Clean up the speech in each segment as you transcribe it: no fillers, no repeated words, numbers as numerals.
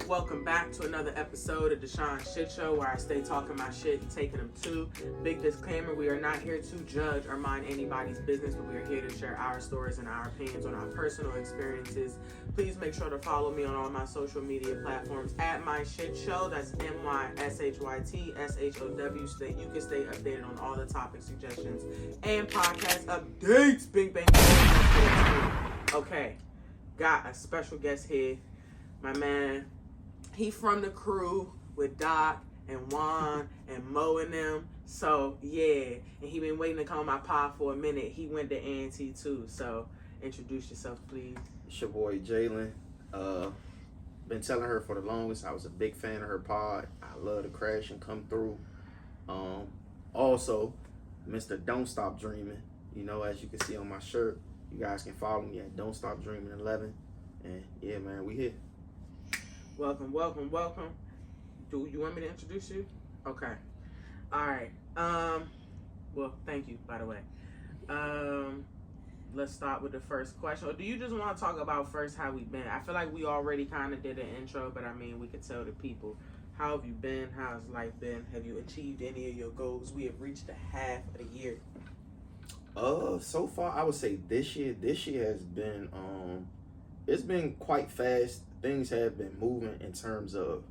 Welcome back to another episode of Deshaun Shit Show, where I stay talking my shit and taking them too. Big disclaimer, we are not here to judge or mind anybody's business, but we are here to share our stories and our opinions on our personal experiences. Please make sure to follow me on all my social media platforms at My Shit Show. That's MYSHYTSHOW, so that you can stay updated on all the topic suggestions and podcast updates. Bing, bang, bang. Okay, got a special guest here. My man, he from the crew with Doc and Juan and Mo and them. So, yeah. And he been waiting to come on my pod for a minute. He went to A&T too. So, introduce yourself, please. It's your boy, Jalen. Been telling her for the longest. I was a big fan of her pod. I love to crash and come through. Also, Mr. Don't Stop Dreaming. You know, as you can see on my shirt, you guys can follow me at Don't Stop Dreaming 11. And, yeah, man, we here. Welcome. Do you want me to introduce you? Okay. All right. Well, thank you, by the way. Let's start with the first question. Or do you just want to talk about first how we've been? I feel like we already kind of did an intro, but I mean, we could tell the people. How have you been? How's life been? Have you achieved any of your goals? We have reached the half of the year. So far, I would say this year has been, it's been quite fast. Things have been moving in terms of,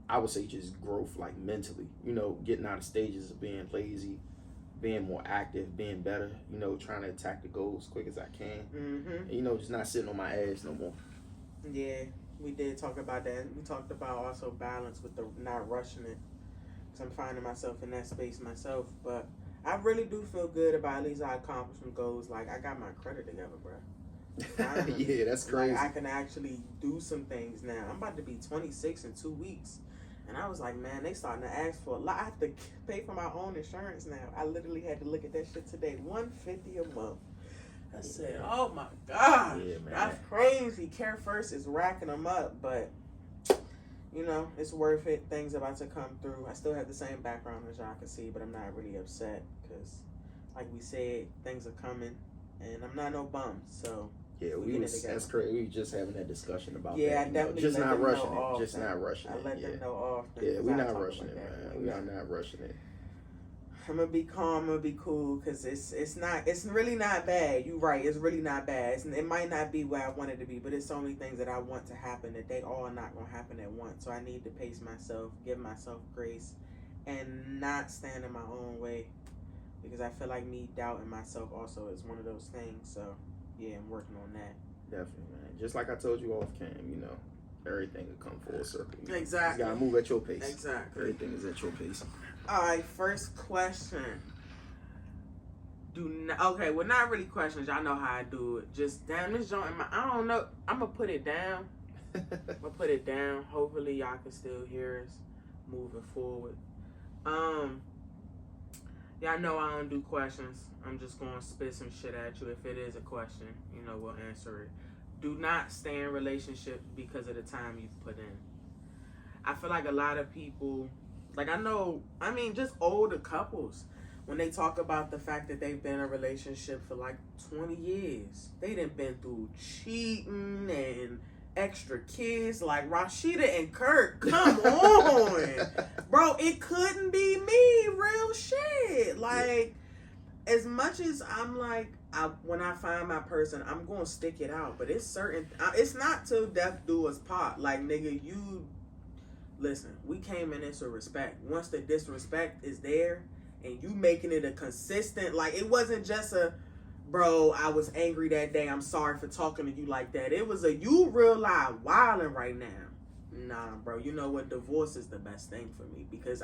I would say, just growth, like mentally, you know, getting out of stages of being lazy, being more active, being better, you know, trying to attack the goals as quick as I can. And, you know, just not sitting on my ass no more. Yeah, we did talk about that. We talked about also balance with the not rushing it, because I'm finding myself in that space myself. But I really do feel good about at least I accomplished some goals. Like, I got my credit together, bro. Yeah, that's crazy. Like, I can actually do some things now. I'm about to be 26 in 2 weeks. And I was like, man, they starting to ask for a lot. I have to pay for my own insurance now. I literally had to look at that shit today. $150 a month. I said, oh my God. Yeah, man. That's crazy. Care First is racking them up. But, you know, it's worth it. Things about to come through. I still have the same background as y'all can see, but I'm not really upset. Because, like we said, things are coming. And I'm not no bum. So... Yeah, that's crazy. We were just having that discussion about that. I definitely just not rushing it. Off, just not rushing it. I let them know off. Yeah, we're not rushing it, man. We are not rushing it. I'm gonna be calm. I'm gonna be cool because it's really not bad. You're right. It's really not bad. It might not be where I want it to be, but it's only things that I want to happen that they all not gonna happen at once. So I need to pace myself, give myself grace, and not stand in my own way because I feel like me doubting myself also is one of those things. So. Yeah, I'm working on that. Definitely, man. Just like I told you off cam, you know, everything will come full circle. Exactly. You gotta move at your pace. Exactly. Everything is at your pace. All right, first question. Okay, well, not really questions. Y'all know how I do it. Just damn this joint. I don't know. I'm gonna put it down. Hopefully, y'all can still hear us moving forward. Y'all know I don't do questions. I'm just going to spit some shit at you. If it is a question, you know, we'll answer it. Do not stay in relationships because of the time you've put in. I feel like a lot of people, just older couples, when they talk about the fact that they've been in a relationship for like 20 years, they done been through cheating and extra kids like Rashida and Kurt. Come on. Bro, it couldn't be me. Real shit. Like, as much as I'm like, when I find my person, I'm going to stick it out. But it's certain, it's not till death do us part. Like, nigga, listen, we came in this with respect. Once the disrespect is there and you making it a consistent, like, it wasn't just bro, I was angry that day. I'm sorry for talking to you like that. It was you real live wilding right now. Nah, bro. You know what? Divorce is the best thing for me because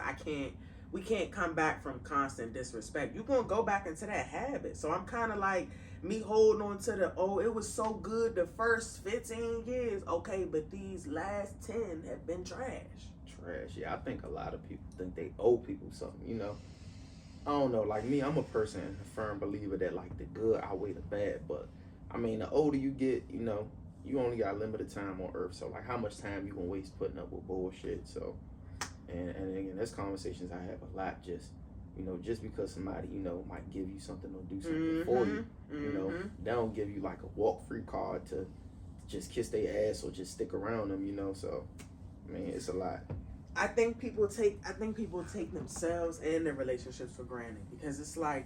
we can't come back from constant disrespect. You're going to go back into that habit. So I'm kind of like me holding on to it was so good the first 15 years. Okay, but these last 10 have been trash. Yeah, I think a lot of people think they owe people something, you know. I don't know, like me, I'm a firm believer that like the good outweigh the bad, but I mean, the older you get, you know, you only got limited time on earth, so like how much time you gonna waste putting up with bullshit? So, and again, there's conversations I have a lot, just, you know, just because somebody, you know, might give you something or do something for you, you know, they don't give you like a walk-free card to just kiss their ass or just stick around them, you know, so I mean, it's a lot. I think people take themselves and their relationships for granted, because it's like,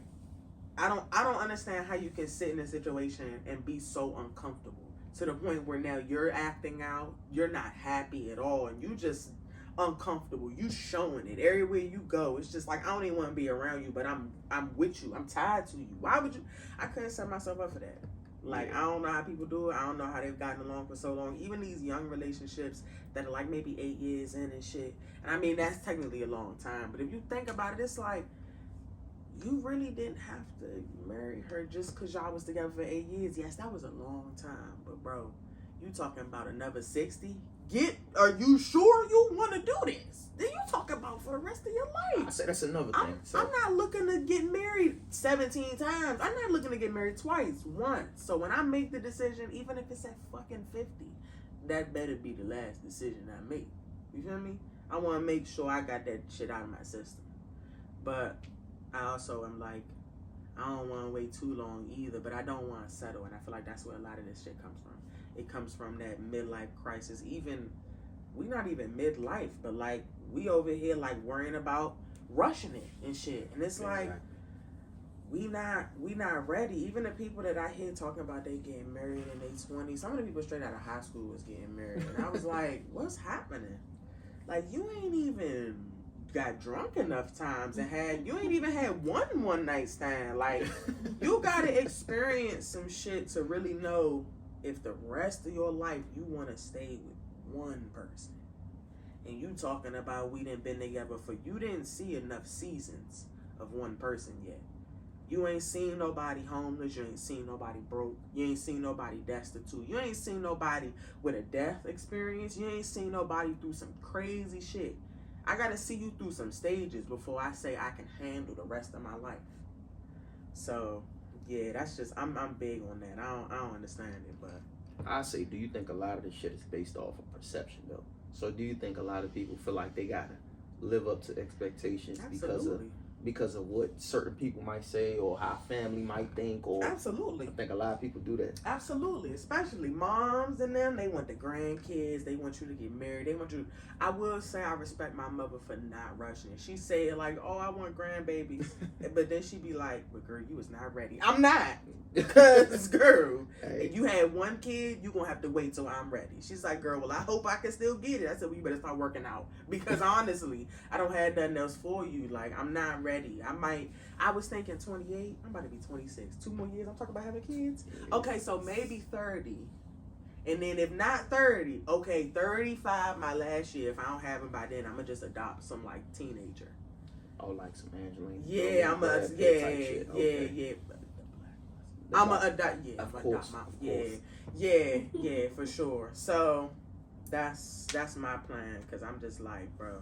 I don't understand how you can sit in a situation and be so uncomfortable to the point where now you're acting out, you're not happy at all, and you just uncomfortable. You showing it everywhere you go. It's just like, I don't even want to be around you, but I'm with you. I'm tied to you. Why would you? I couldn't set myself up for that. Like, I don't know how people do it. I don't know how they've gotten along for so long. Even these young relationships that are like maybe 8 years in and shit. And I mean, that's technically a long time. But if you think about it, it's like, you really didn't have to marry her just because y'all was together for 8 years. Yes, that was a long time. But bro, you talking about another 60? Are you sure you want to do this? Then you talking about for the rest of your life. I say that's another thing. I'm not looking to get married 17 times. I'm not looking to get married twice, once. So when I make the decision, even if it's at fucking 50, that better be the last decision I make. You feel me? I want to make sure I got that shit out of my system. But I also am like, I don't want to wait too long either, but I don't want to settle. And I feel like that's where a lot of this shit comes from. It comes from that midlife crisis. Even, we not even midlife, but like, we over here like worrying about rushing it and shit. And it's like, we not ready. Even the people that I hear talking about they getting married in their 20s, some of the people straight out of high school was getting married. And I was like, what's happening? Like, you ain't even got drunk enough times and you ain't even had one night stand. Like, you gotta experience some shit to really know if the rest of your life you want to stay with one person. And you talking about we done been together you didn't see enough seasons of one person yet. You ain't seen nobody homeless, you ain't seen nobody broke, you ain't seen nobody destitute, you ain't seen nobody with a death experience, you ain't seen nobody through some crazy shit. I gotta see you through some stages before I say I can handle the rest of my life. So yeah, that's just, I'm big on that. I don't understand it, but I say, do you think a lot of this shit is based off of perception though? So do you think a lot of people feel like they gotta live up to expectations because of what certain people might say or how family might think? Or absolutely, I think a lot of people do that. Absolutely, especially moms and them. They want the grandkids. They want you to get married. They want you. I will say I respect my mother for not rushing. She said like, "Oh, I want grandbabies," but then she be like, "But girl, you was not ready." I'm not, because girl, Hey. if you had one kid, you gonna have to wait till I'm ready. She's like, "Girl, well, I hope I can still get it." I said, "Well, you better start working out, because honestly, I don't have nothing else for you. Like, I'm not ready. I was thinking 28. I'm about to be 26. 2 more years. I'm talking about having kids. Okay, so maybe 30." And then if not 30, okay, 35 my last year. If I don't have him by then, I'm going to just adopt some, like, teenager. Oh, like some Angelina. Yeah, I'm going to, yeah. I'm going to adopt, yeah. Of course. Yeah, for sure. So, that's my plan, because I'm just like, bro,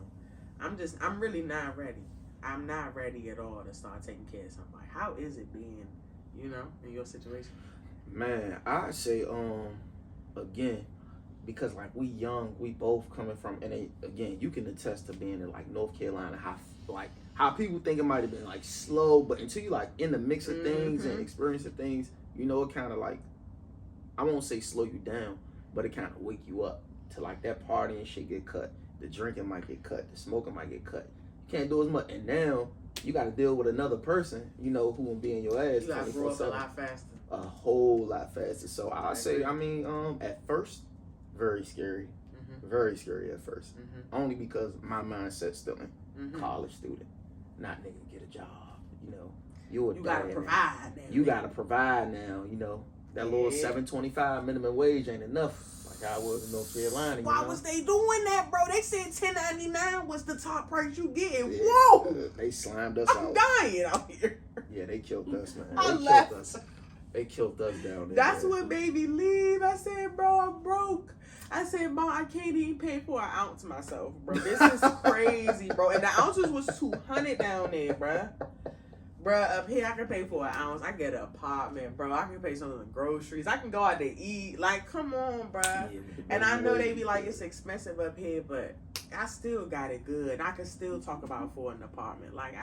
I'm really not ready. I'm not ready at all to start taking care of somebody. How is it being, in your situation? Man, I say, again, because like we young, we both coming from, and again, you can attest to being in like North Carolina, how people think it might have been like slow, but until you like in the mix of things and experiencing things, it kind of like, I won't say slow you down, but it kind of wake you up to like that party and shit get cut, the drinking might get cut, the smoking might get cut. You can't do as much, and now you got to deal with another person, who will be in your ass. You got to grow up a lot faster. A whole lot faster. So I say, at first, very scary. Very scary at first. Only because my mindset's still in college student. Not nigga, get a job. You gotta provide now. You gotta provide now, That little $7.25 minimum wage ain't enough. Like I was in North Carolina. Why was they doing that, bro? They said $10.99 was the top price you getting. Yeah. Whoa! They slimed us I'm out. dying out here. Yeah, they killed us, man. They killed us down there. That's what made me leave. I said, bro, I'm broke. I said, Mom, I can't even pay for an ounce myself, bro. This is crazy, bro. And the ounces was $200 down there, bro. Bro, up here I can pay for an ounce. I get an apartment, bro. I can pay some of the groceries. I can go out to eat. Like, come on, bro. Yeah, and I know they be like, it's expensive up here, but I still got it good. I can still talk about affording an apartment. Like,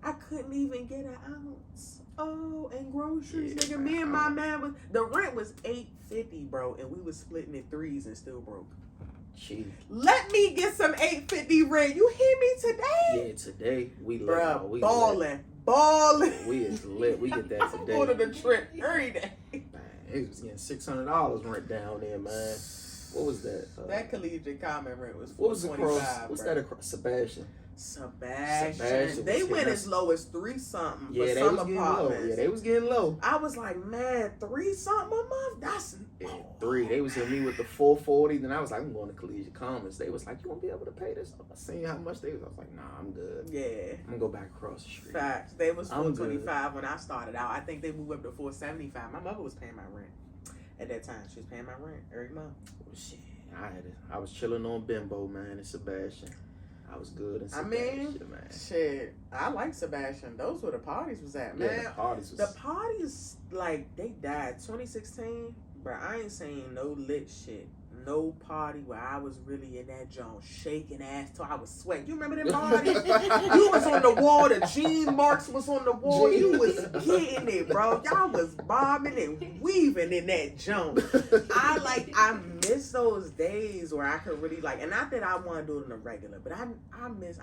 I couldn't even get an ounce. Oh, and groceries, nigga. Me and my man the rent was $850, bro, and we was splitting it threes and still broke. Cheap. Let me get some 850 rent. You hear me today? Yeah, today we lit. Bruh, We balling. Balling. We is lit. We get that I'm today. going to the trip every day. Man, it was getting $600 rent down there, man. What was that? That collegiate common rent was What was the cross? $425. What's that across? Sebastian. Sebastian. They went as low as 3 something for they some was getting apartments. low. Yeah, they was getting low. I was like, man, 3 something a month? That's 3. They was hitting me with the 440. Then I was like, I'm going to Collegiate Commons. They was like, you won't be able to pay this. I seen how much they was. I was like, nah, I'm good. Yeah. I'm gonna go back across the street. Facts. They was $425 when I started out. I think they moved up to $475. My mother was paying my rent at that time. She was paying my rent every month. Well, shit, I was chilling on Bimbo, man, and Sebastian. I was good in Sebastian, man. Shit, I like Sebastian. Those were the parties was at, man. Yeah, the parties, like, they died. 2016, bro, I ain't saying no lit shit. No party where I was really in that joint shaking ass till I was sweating. You remember that party? You was on the wall. The jean marks was on the wall. You was getting it, bro. Y'all was bobbing and weaving in that joint. I miss those days where I could really and not that I want to do it in a regular, but I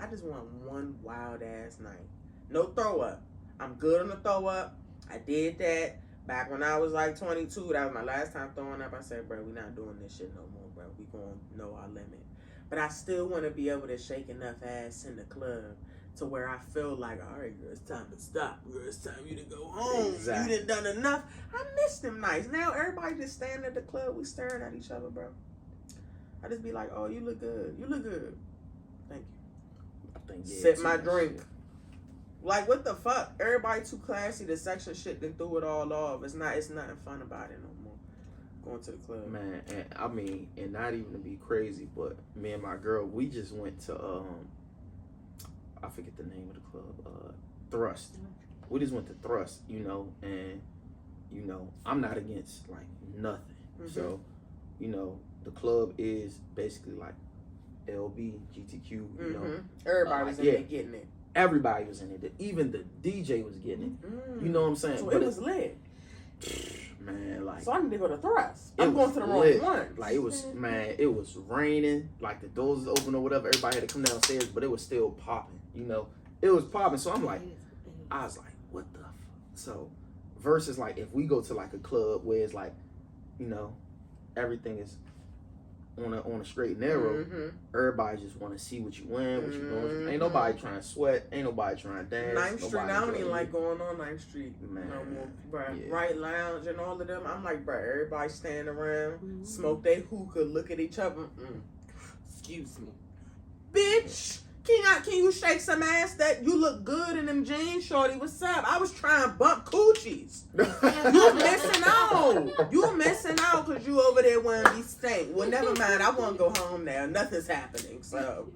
just want one wild ass night. No throw up. I'm good on the throw up. I did that. Back when I was like 22, that was my last time throwing up. I said, bro, we not doing this shit no more, bro. We gonna know our limit. But I still want to be able to shake enough ass in the club to where I feel like, all right, girl, it's time to stop. Girl, it's time you to go home. Exactly. You done enough. I miss them nights. Now everybody just standing at the club. We staring at each other, bro. I just be like, oh, you look good. You look good. Thank you. Sip my drink. Shit. Like, what the fuck? Everybody too classy. The section shit then threw it all off. It's nothing fun about it no more. Going to the club. Man, and I mean, and not even to be crazy, but me and my girl, we just went to, I forget the name of the club, Thrust. We just went to Thrust, and, I'm not against, like, nothing. Mm-hmm. So, the club is basically, like, LB, GTQ, you know. Everybody was in there getting it. Everybody was in it. Even the DJ was getting it. You know what I'm saying? So it was lit. Man, like. So I need to go to Thrust. I'm going to the wrong one. Like, it was raining. Like, the doors was open or whatever. Everybody had to come downstairs, but it was still popping. It was popping. So I was like, what the fuck? So, versus, like, if we go to, like, a club where it's, like, everything is on a straight and narrow, everybody just want to see what you wearing, what you doing. Ain't nobody trying to sweat. Ain't nobody trying to dance. 9th Street, I don't even like going on 9th Street no more. Bruh. Yeah. Right Lounge and all of them. I'm like, bruh, everybody stand around, smoke they hookah, look at each other. Excuse me. Bitch, can you shake some ass that you look good in them jeans, shorty? What's up? I was trying to bump coochies. You missing out. You missing out because you over there wearing these stink. Well, never mind. I want to go home now. Nothing's happening. So,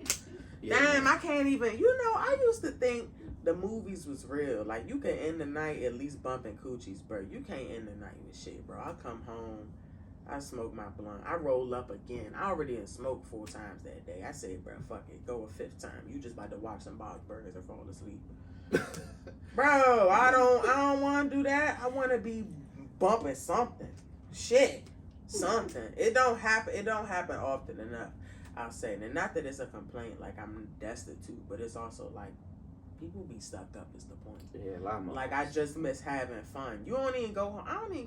damn, I can't even. I used to think the movies was real. Like, you can end the night at least bumping coochies, bro. You can't end the night with shit, bro. I come home. I smoke my blunt. I roll up again. I already didn't smoke 4 times that day. I said, bro, fuck it. Go a 5th time. You just about to watch some Bob's Burgers and fall asleep. Bro, I don't want to do that. I want to be bumping something. Shit. Something. It don't happen often enough, I'll say. And not that it's a complaint like I'm destitute, but it's also like people be stuck up is the point. Yeah, a lot more. Like, I just miss having fun. I don't even go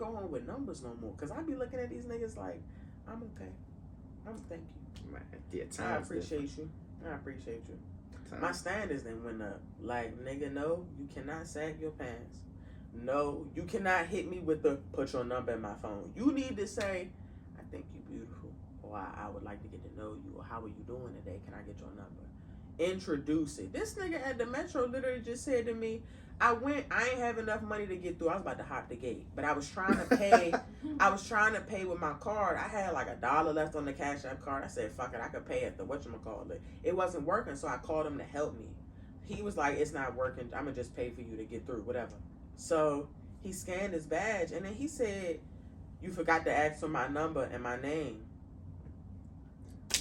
home with numbers no more. Because I be looking at these niggas like, I'm okay. Thank you. Man, yeah, I appreciate you. My standards then went up. Like, nigga, no, you cannot sag your pants. No, you cannot hit me with the put your number in my phone. You need to say, I think you beautiful. Or I would like to get to know you. Or how are you doing today? Can I get your number? Introduce it. This nigga at the Metro literally just said to me, I ain't have enough money to get through. I was about to hop the gate. But I was trying to pay. I was trying to pay with my card. I had like $1 left on the Cash App card. I said, fuck it, I could pay at the whatchamacallit. It wasn't working, so I called him to help me. He was like, it's not working. I'm going to just pay for you to get through, whatever. So he scanned his badge, and then he said, you forgot to ask for my number and my name.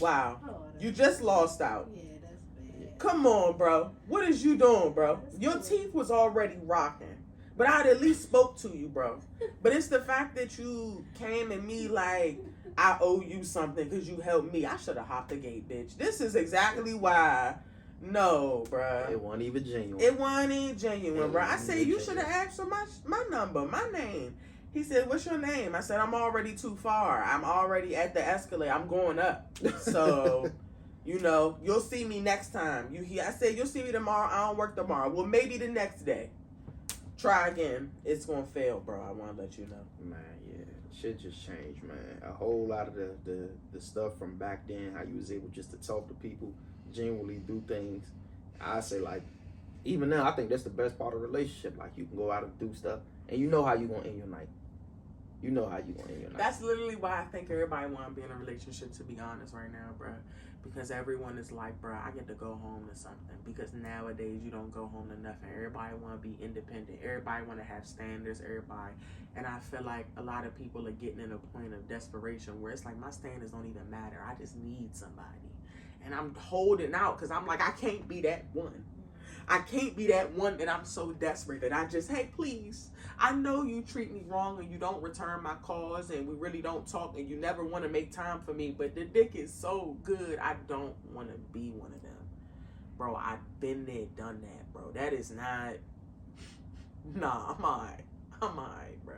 Wow. You just lost out. Yeah. Come on, bro. What is you doing, bro? Your teeth was already rocking. But I'd at least spoke to you, bro. But it's the fact that you came at me like, I owe you something because you helped me. I should have hopped the gate, bitch. This is exactly why. No, bruh. It wasn't even genuine. It wasn't even genuine, bruh. I said, you should have asked for my number, my name. He said, what's your name? I said, I'm already too far. I'm already at the escalator. I'm going up. So, you know, you'll see me next time. I said, you'll see me tomorrow. I don't work tomorrow. Well, maybe the next day. Try again. It's going to fail, bro. I want to let you know. Man, yeah. Shit just changed, man. A whole lot of the stuff from back then, how you was able just to talk to people, genuinely do things. I say, like, even now, I think that's the best part of a relationship. Like, you can go out and do stuff, and you know how you going to end your night. You know how you going to end your night. That's literally why I think everybody want to be in a relationship, to be honest, right now, bro. Because everyone is like, bro, I get to go home to something. Because nowadays, you don't go home to nothing. Everybody want to be independent. Everybody want to have standards. Everybody. And I feel like a lot of people are getting in a point of desperation where it's like, my standards don't even matter. I just need somebody. And I'm holding out because I'm like, I can't be that one. I can't be that one that I'm so desperate that I just, hey, please, I know you treat me wrong and you don't return my calls and we really don't talk and you never want to make time for me, but the dick is so good, I don't want to be one of them. Bro, I've been there, done that, bro. That is not, nah, I'm alright, bro.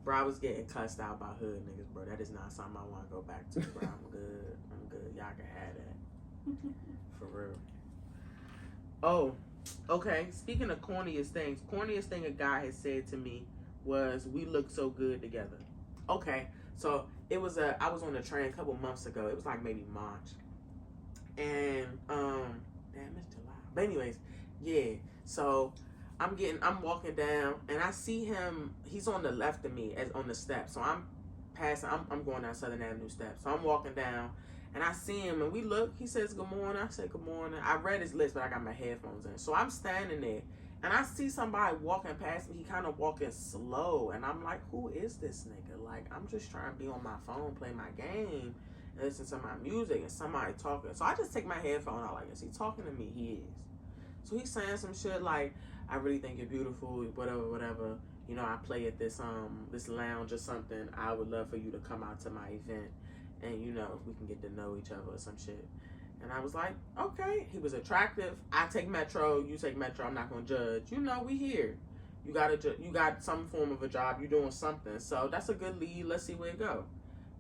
Bro, I was getting cussed out by hood niggas, bro. That is not something I want to go back to, bro. I'm good. Y'all can have that. For real. Oh, okay. Speaking of corniest thing a guy had said to me was, we look so good together. Okay, so I was on the train a couple months ago. It was like maybe March. And, damn, it's July. But anyways, yeah. So I'm walking down and I see him, he's on the left of me on the steps. So I'm going down Southern Avenue steps. So I'm walking down. And I see him, and we look. He says, good morning. I say, good morning. I read his list, but I got my headphones in. So I'm standing there, and I see somebody walking past me. He kind of walking slow. And I'm like, who is this nigga? Like, I'm just trying to be on my phone, play my game, and listen to my music, and somebody talking. So I just take my headphone out like, is he talking to me? He is. So he's saying some shit like, I really think you're beautiful, whatever. You know, I play at this lounge or something. I would love for you to come out to my event. And, you know, we can get to know each other or some shit. And I was like, okay. He was attractive. I take Metro. You take Metro. I'm not going to judge. You know, we here. You got some form of a job. You doing something. So that's a good lead. Let's see where it go.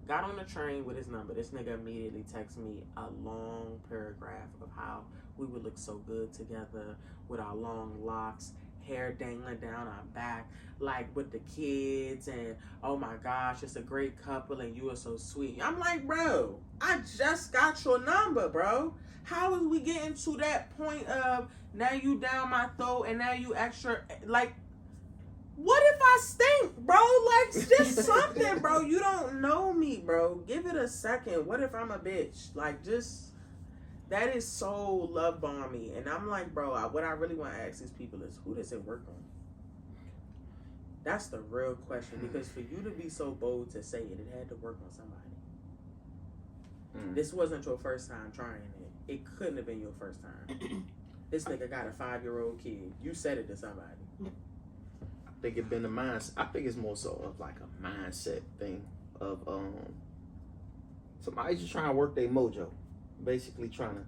Got on the train with his number. This nigga immediately texted me a long paragraph of how we would look so good together with our long locks, hair dangling down our back, like with the kids, and oh my gosh, it's a great couple and you are so sweet. I'm like, bro, I just got your number, bro. How is we getting to that point of now you down my throat and now you extra, like, what if I stink, bro? Like, just something, bro. You don't know me, bro. Give it a second. What if I'm a bitch? Like, just, that is so love bomby. And I'm like, bro, what I really want to ask these people is, who does it work on? That's the real question. Because for you to be so bold to say it, it had to work on somebody. This wasn't your first time trying it. It couldn't have been your first time. This nigga got a 5-year-old kid. You said it to somebody. I think it's been a mindset. I think it's more so of like a mindset thing of somebody just trying to work their mojo, basically trying to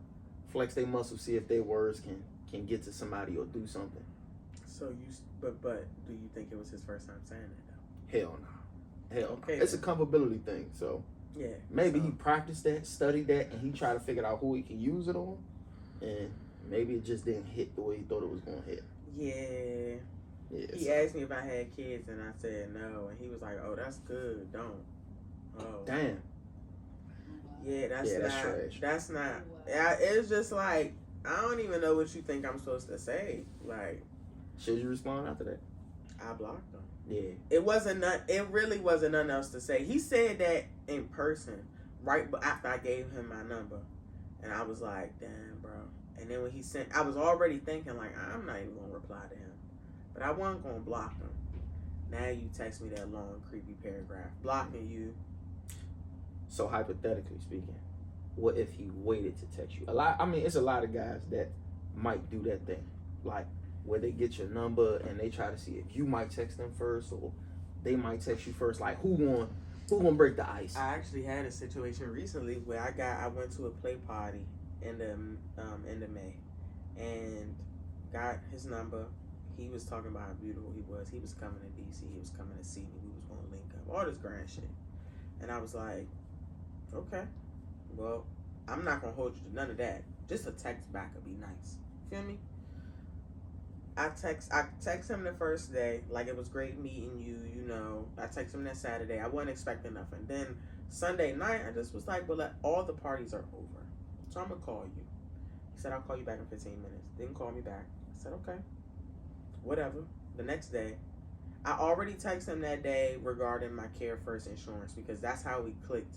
flex their muscles, see if their words can get to somebody or do something. So but do you think it was his first time saying that though? Hell no, hell okay, no. It's a comfortability thing. So yeah, maybe he practiced that, studied that, and he tried to figure out who he can use it on, and maybe it just didn't hit the way he thought it was gonna hit. Yeah. Yeah, he asked me if I had kids, and I said no, and he was like, "Oh, that's good. Don't." Oh, damn. Yeah, that's trash. That's not. Yeah, it's just like I don't even know what you think I'm supposed to say. Like, should you respond after that? I blocked him. Yeah. It really wasn't nothing else to say. He said that in person right after I gave him my number, and I was like, "Damn, bro." And then when he sent, I was already thinking like, I'm not even gonna reply to him. But I wasn't going to block him. Now you text me that long, creepy paragraph. Blocking you. So hypothetically speaking, what if he waited to text you? It's a lot of guys that might do that thing. Like, where they get your number and they try to see if you might text them first or they might text you first. Like, who Who gonna break the ice? I actually had a situation recently where I went to a play party in the end of May, and got his number. He was talking about how beautiful he was. He was coming to DC. He was coming to see me. We was gonna link up. All this grand shit. And I was like, okay, well, I'm not gonna hold you to none of that. Just a text back would be nice. Feel me? I text him the first day, like it was great meeting you, you know. I text him that Saturday. I wasn't expecting nothing. Then Sunday night, I just was like, well, all the parties are over, so I'm gonna call you. He said, I'll call you back in 15 minutes. Didn't call me back. I said, okay, whatever. The next day, I already texted him that day regarding my Care First insurance, because that's how we clicked.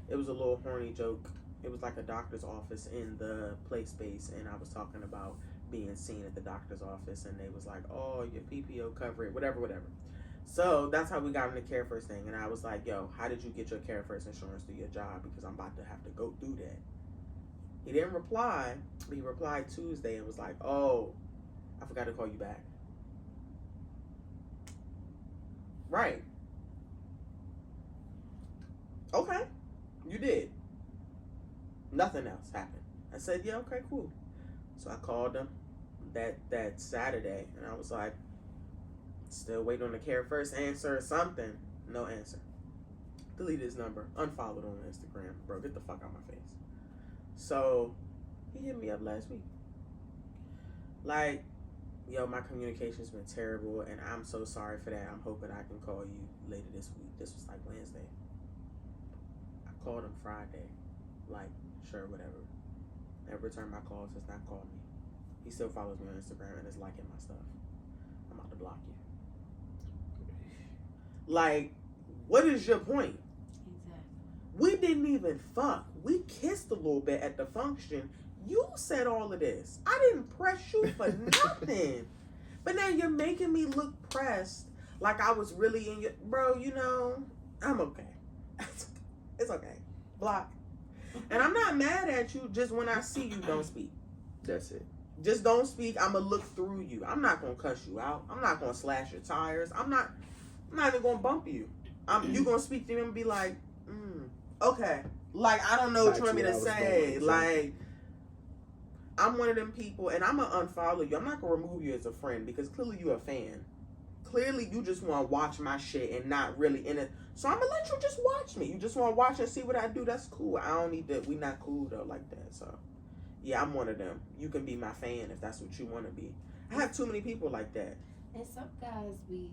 It was a little horny joke. It was like a doctor's office in the play space, and I was talking about being seen at the doctor's office, and they was like, oh, your PPO coverage, whatever. So that's how we got in the Care First thing, and I was like, yo, how did you get your Care First insurance through your job? Because I'm about to have to go through that. He didn't reply, but he replied Tuesday and was like, oh, I forgot to call you back. Right. Okay, you did. Nothing else happened. I said, yeah, okay, cool. So I called him that Saturday, and I was like, still waiting on the Care First answer or something. No answer. Deleted his number. Unfollowed on Instagram. Bro, get the fuck out my face. So he hit me up last week. Like, yo, my communication's been terrible, and I'm so sorry for that. I'm hoping I can call you later this week. This was like Wednesday. I called him Friday. Like, sure, whatever. Never returned my calls, does not call me. He still follows me on Instagram and is liking my stuff. I'm about to block you. Like, what is your point? Exactly. We didn't even fuck. We kissed a little bit at the function. You said all of this. I didn't press you for nothing. But now you're making me look pressed, like I was really in your... Bro, you know, I'm okay. It's okay. Block. And I'm not mad at you. Just when I see you, don't speak. That's it. Just don't speak. I'm going to look through you. I'm not going to cuss you out. I'm not going to slash your tires. I'm not even going to bump you. You going to speak to me and be like, okay. Like, I don't know what you want me to say. Like, I'm one of them people, and I'm going to unfollow you. I'm not going to remove you as a friend, because clearly you're a fan. Clearly you just want to watch my shit and not really in it. So I'm going to let you just watch me. You just want to watch and see what I do. That's cool. I don't need that. We not cool, though, like that. So, yeah, I'm one of them. You can be my fan if that's what you want to be. I have too many people like that. And some guys they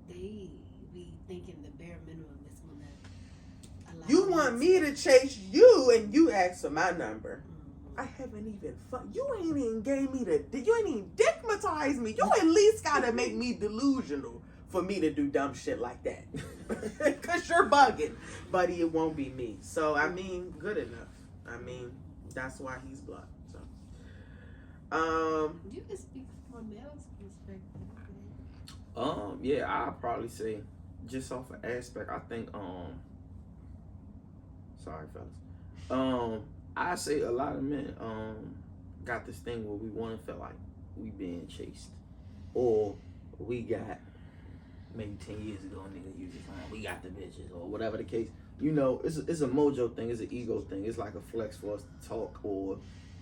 be thinking the bare minimum is gonna allow. You want me to chase you, and you ask for my number. I haven't even you ain't even gave me you ain't even digmatized me. You at least gotta make me delusional for me to do dumb shit like that. Cause you're bugging. Buddy, it won't be me. So, I mean, good enough. I mean, that's why he's blocked. So, You can speak from a male's perspective. Yeah, I'll probably say, just off an aspect, I think, sorry, fellas. I say a lot of men, got this thing where we want to feel like we being chased. Or we got, maybe 10 years ago, nigga, you just like, we got the bitches, or whatever the case. You know, it's a mojo thing, it's an ego thing. It's like a flex for us to talk, or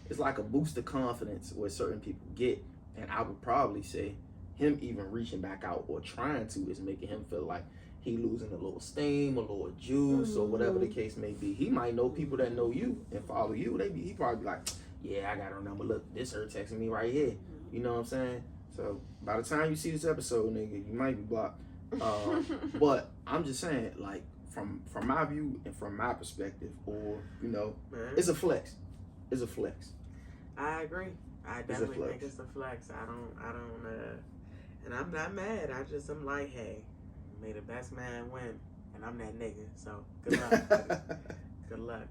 it's like a boost of confidence where certain people get. And I would probably say him even reaching back out or trying to is making him feel like he losing a little steam, a little juice, or whatever the case may be. He might know people that know you and follow you. He probably be like, yeah, I got her number. Look, this her texting me right here. You know what I'm saying? So by the time you see this episode, nigga, you might be blocked. But I'm just saying, like, from my view and from my perspective, or, you know, it's a flex. It's a flex. I agree. I definitely think it's a flex. I don't, and I'm not mad. I'm like, hey, may the best man win, and I'm that nigga. So good luck. Good luck.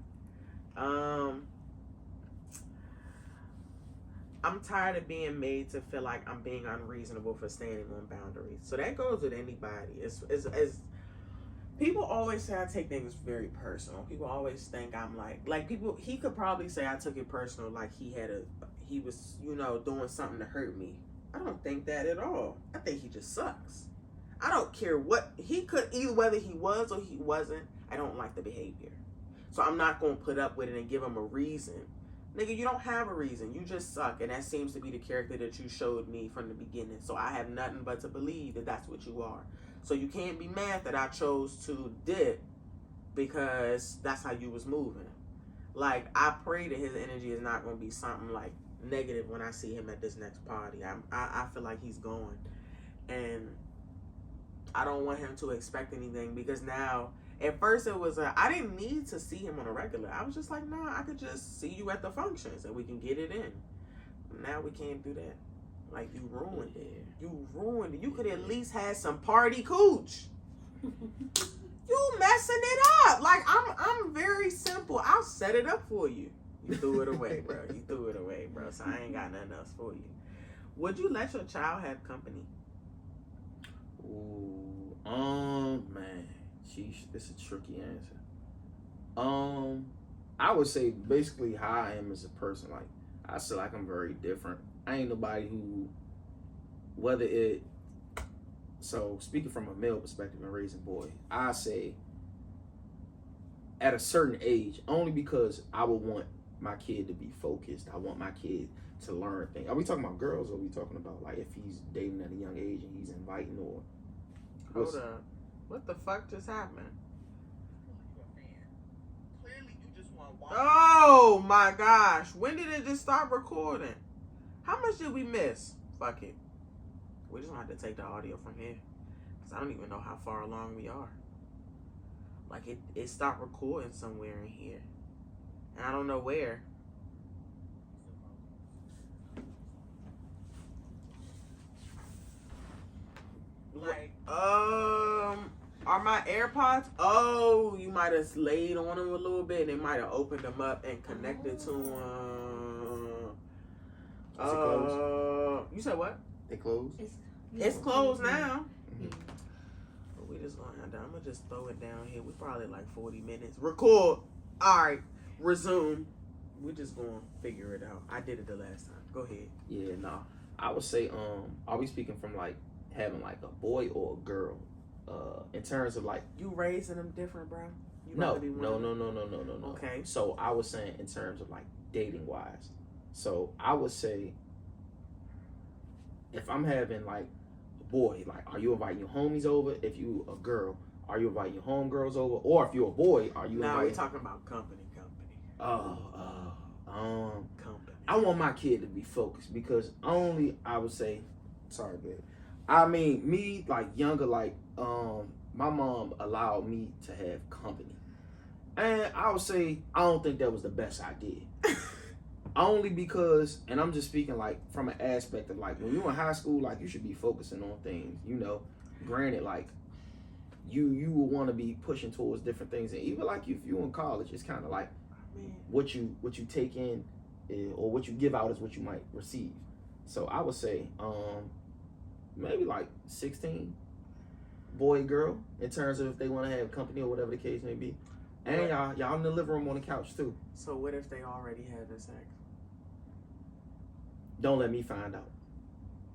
I'm tired of being made to feel like I'm being unreasonable for standing on boundaries. So that goes with anybody. It's people always say I take things very personal. People always think I'm like people. He could probably say I took it personal, like he was, you know, doing something to hurt me. I don't think that at all. I think he just sucks. I don't care what he could, either whether he was or he wasn't. I don't like the behavior, so I'm not gonna put up with it and give him a reason. Nigga, you don't have a reason. You just suck, and that seems to be the character that you showed me from the beginning. So I have nothing but to believe that that's what you are. So you can't be mad that I chose to dip because that's how you was moving. Like, I pray that his energy is not going to be something like negative when I see him at this next party. I feel like he's going, and I don't want him to expect anything, because now, at first it was I didn't need to see him on a regular. I was just like, nah, I could just see you at the functions and we can get it in. Now we can't do that. Like, you ruined it. You ruined it. You could at least have some party cooch. You messing it up. Like, I'm very simple. I'll set it up for you. You threw it away, bro. You threw it away, bro. So I ain't got nothing else for you. Would you let your child have company? Ooh, man. Sheesh, it's a tricky answer. I would say basically how I am as a person. Like, I feel like I'm very different. I ain't nobody who, whether it, so speaking from a male perspective and raising boy, I say at a certain age, only because I would want my kid to be focused. I want my kid to learn things. Are we talking about girls, or are we talking about like if he's dating at a young age and he's inviting, or Hold up. What the fuck just happened? Oh my gosh. When did it just start recording? How much did we miss? Fuck it. We just gonna have to take the audio from here, because I don't even know how far along we are. Like, it stopped recording somewhere in here, and I don't know where. Like, are my AirPods? Oh, you might have laid on them a little bit, and they might have opened them up and connected to them. Is it closed? You said what? they closed? It's closed now. Mhm. But we just gonna have to, I'm gonna just throw it down here. We probably like 40 minutes. Record. All right. Resume. We just gonna figure it out. I did it the last time. Go ahead. Yeah, nah. I would say, are we speaking from like having like a boy or a girl? In terms of like, You raising them different, bro? You no. rather be one of them? No. Okay. So I was saying in terms of like dating wise. So I would say, if I'm having like a boy, like, are you inviting your homies over? If you a girl, are you inviting your homegirls over? Or if you're a boy, are you Now inviting? we talking about company. Company. I want my kid to be focused, because only, I would say, sorry, babe. I mean, me, like, younger, like, my mom allowed me to have company. And I would say, I don't think that was the best idea. Only because, and I'm just speaking, like, from an aspect of, like, when you're in high school, like, you should be focusing on things, you know. Granted, like, you will want to be pushing towards different things. And even, like, if you're in college, it's kind of like, what you take in, or what you give out is what you might receive. So I would say, maybe like 16, boy and girl, in terms of if they want to have company or whatever the case may be. And y'all in the living room on the couch too. So what if they already having sex? Don't let me find out.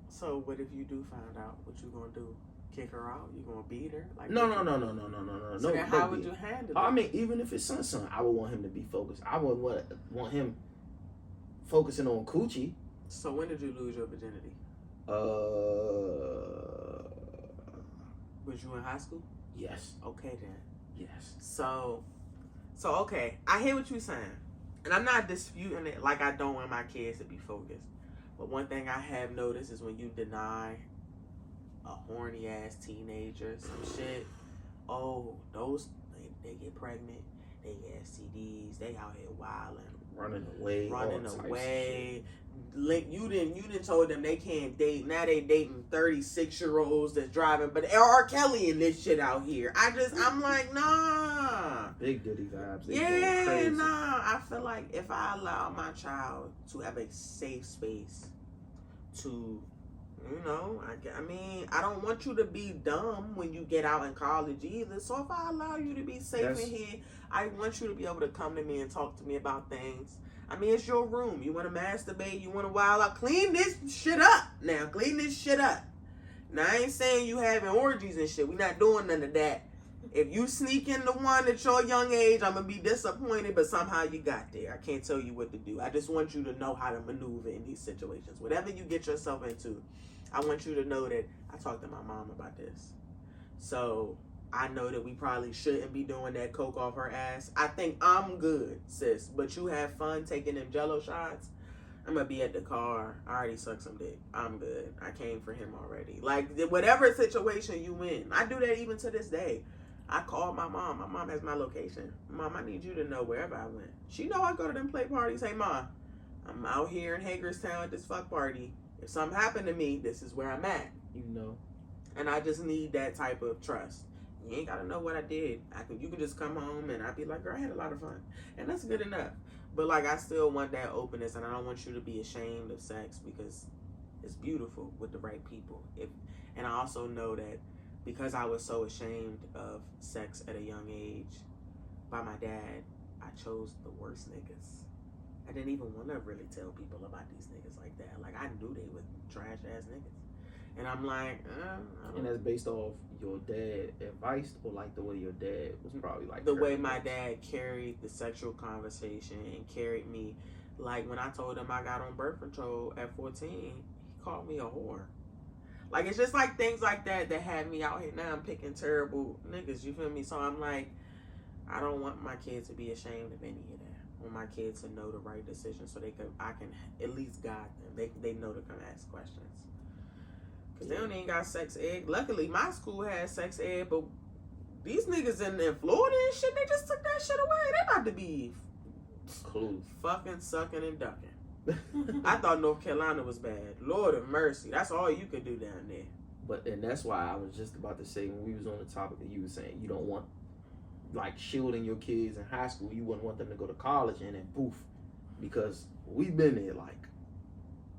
So what if you do find out? What you gonna do? Kick her out? You gonna beat her? Like, No. So then how would you handle it? I mean, even if it's son, I would want him to be focused. I would want him focusing on coochie. So when did you lose your virginity? Was you in high school? Yes. Okay then. Yes. So okay, I hear what you're saying, and I'm not disputing it. Like, I don't want my kids to be focused, but one thing I have noticed is when you deny a horny ass teenager some shit, oh, those they get pregnant, they get STDs, they out here wilding, running away. Like, you didn't told them they can't date. Now they dating 36-year-olds that's driving, but R. Kelly and this shit out here. I'm like, nah. Big Diddy vibes. Yeah, nah. I feel like if I allow my child to have a safe space to, you know, I mean, I don't want you to be dumb when you get out in college either. So if I allow you to be safe in here, I want you to be able to come to me and talk to me about things. I mean, it's your room. You want to masturbate, you want to wild out. Clean this shit up now. Clean this shit up. Now, I ain't saying you having orgies and shit. We not doing none of that. If you sneak into one at your young age, I'm going to be disappointed, but somehow you got there. I can't tell you what to do. I just want you to know how to maneuver in these situations. Whatever you get yourself into, I want you to know that I talked to my mom about this. So I know that we probably shouldn't be doing that coke off her ass. I think I'm good, sis. But you have fun taking them Jello shots. I'm gonna be at the car. I already sucked some dick. I'm good. I came for him already. Like, whatever situation you in. I do that even to this day. I called my mom. My mom has my location. Mom, I need you to know wherever I went. She know I go to them play parties. Hey, Mom, I'm out here in Hagerstown at this fuck party. If something happened to me, this is where I'm at. You know. And I just need that type of trust. You ain't gotta know what I did. You can just come home and I'd be like, girl, I had a lot of fun. And that's good enough. But like, I still want that openness, and I don't want you to be ashamed of sex, because it's beautiful with the right people. And I also know that because I was so ashamed of sex at a young age by my dad, I chose the worst niggas. I didn't even want to really tell people about these niggas like that. Like, I knew they were trash ass niggas. And I'm like, and that's based off your dad advice, or like the way your dad was probably like the way my dad carried the sexual conversation and carried me. Like, when I told him I got on birth control at 14, he called me a whore. Like, it's just like things like that that had me out here. Now I'm picking terrible niggas, you feel me? So I'm like, I don't want my kids to be ashamed of any of that. I want my kids to know the right decision, so I can at least guide them. They know to come ask questions. Because they don't even got sex ed. Luckily, my school has sex ed, but these niggas in Florida and shit, they just took that shit away. They about to be cool. Fucking sucking and ducking. I thought North Carolina was bad. Lord of mercy. That's all you could do down there. And that's why I was just about to say, when we was on the topic that you were saying, you don't want, like, shielding your kids in high school. You wouldn't want them to go to college and then poof. Because we've been there, like,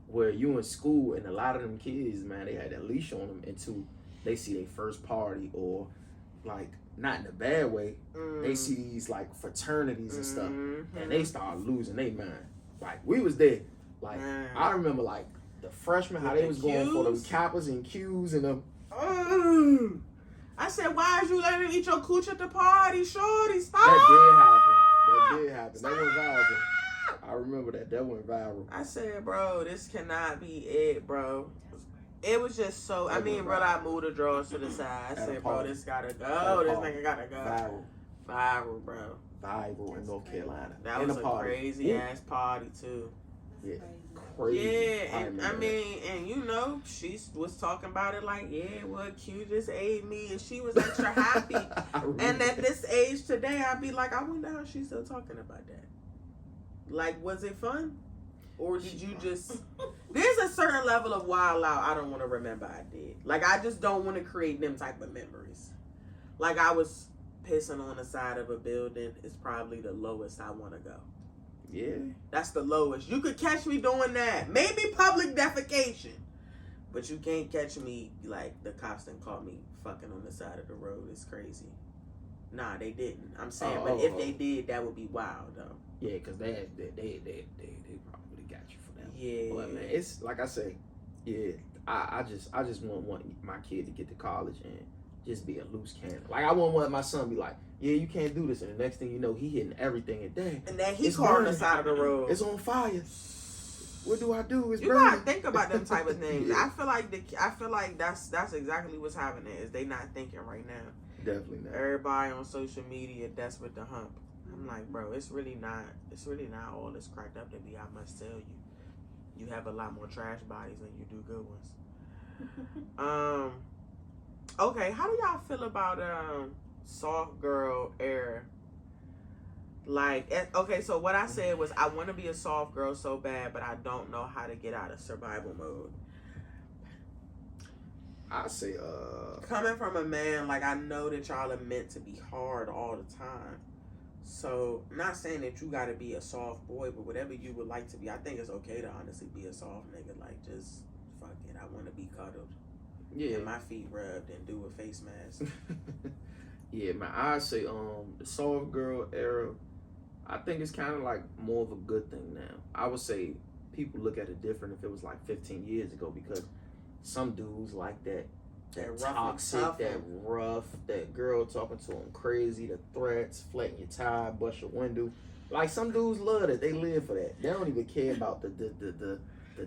where you in school and a lot of them kids, man, they had that leash on them until they see their first party, or, like, not in a bad way. They see these, like, fraternities and stuff, and they start losing their mind. Like, we was there. Like, I remember, like, the freshmen, how they was going for them Kappas and Qs and them. I said, why is you letting them eat your cooch at the party, shorty? Stop! That did happen. That went viral. I remember that. That went viral. I said, bro, this cannot be it, bro. It was just so, I mean, bro, I moved the drawers to the side. I said, bro, this gotta go. This nigga gotta go. Viral, bro. Viral in North Carolina. That was a crazy ass party, too. Yeah. Crazy. Yeah, and I mean, and you know, she was talking about it like, yeah, well, Q just ate me, and she was extra happy. And at this age today, I'd be like, I wonder how she's still talking about that. Like, was it fun? Or did you just... There's a certain level of wild out I don't want to remember I did. Like, I just don't want to create them type of memories. Like, I was pissing on the side of a building is probably the lowest I want to go. Yeah. That's the lowest. You could catch me doing that. Maybe public defecation. But you can't catch me, like, the cops done caught me fucking on the side of the road. It's crazy. Nah, they didn't. I'm saying, but if they did, that would be wild, though. Yeah, because they probably got you for that. Yeah. But, man, it's, like I say, yeah, I just want my kid to get to college and just be a loose cannon. Like, I wouldn't want my son to be like, yeah, you can't do this. And the next thing you know, he hitting everything. And dang. And then he caught on the side of the road. It's on fire. What do I do? It's you burning. gotta think about them type of things. Yeah. I feel like that's exactly what's happening. Is they not thinking right now. Definitely not. Everybody on social media desperate to hump. I'm like, bro, it's really not all this cracked up to be. I must tell you, you have a lot more trash bodies than you do good ones. Okay, how do y'all feel about soft girl era? Like, okay, so what I said was I want to be a soft girl so bad, but I don't know how to get out of survival mode. I say, coming from a man, like, I know that y'all are meant to be hard all the time. So, I'm not saying that you got to be a soft boy, but whatever you would like to be, I think it's okay to honestly be a soft nigga. Like, just fuck it. I want to be cuddled. Yeah. And my feet rubbed and do a face mask. Yeah, man, I say, the soft girl era, I think it's kind of like more of a good thing now. I would say people look at it different if it was like 15 years ago, because some dudes like that that rough and toxic, tough that and- rough, that girl talking to him crazy, the threats, flatten your tire, bust your window. Like some dudes love that. They live for that. They don't even care about the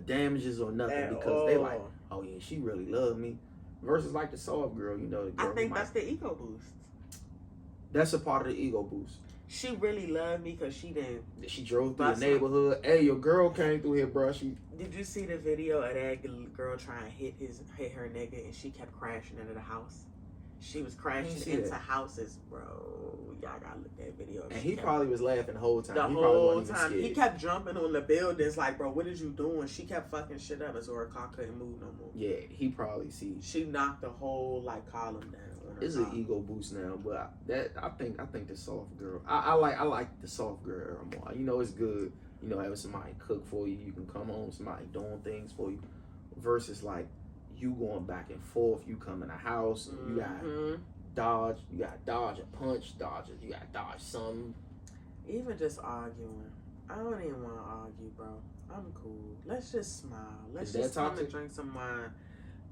damages or nothing At because they all. like, oh yeah, she really loved me. Versus like the soft girl, you know, the girl I think who that's the ego boost. that's a part of the ego boost. She really loved me because she didn't. She drove through Bust the my- neighborhood. Hey, your girl came through here, bro. She Did you see the video of that girl trying to hit her nigga and she kept crashing into the house? She was crashing see into that. houses, bro. Y'all gotta look that video up. and She he kept- probably was laughing the whole time. the he probably whole wasn't even time scared. he kept jumping on the buildings like, bro, what is you doing? She kept fucking shit up as her car couldn't move no more. Yeah, he probably sees. She knocked the whole like column down. On her It's an car. ego boost now, but I think the soft girl. I like the soft girl era more. You know, it's good. You know, having somebody cook for you. You can come home, somebody doing things for you, versus like you going back and forth. You come in the house, and you got Mhm. dodge. You got dodge a punch, dodge it. You got dodge something. Even just arguing. I don't even want to argue, bro. I'm cool. Let's just smile. Let's Is that just come toxic? and drink some wine.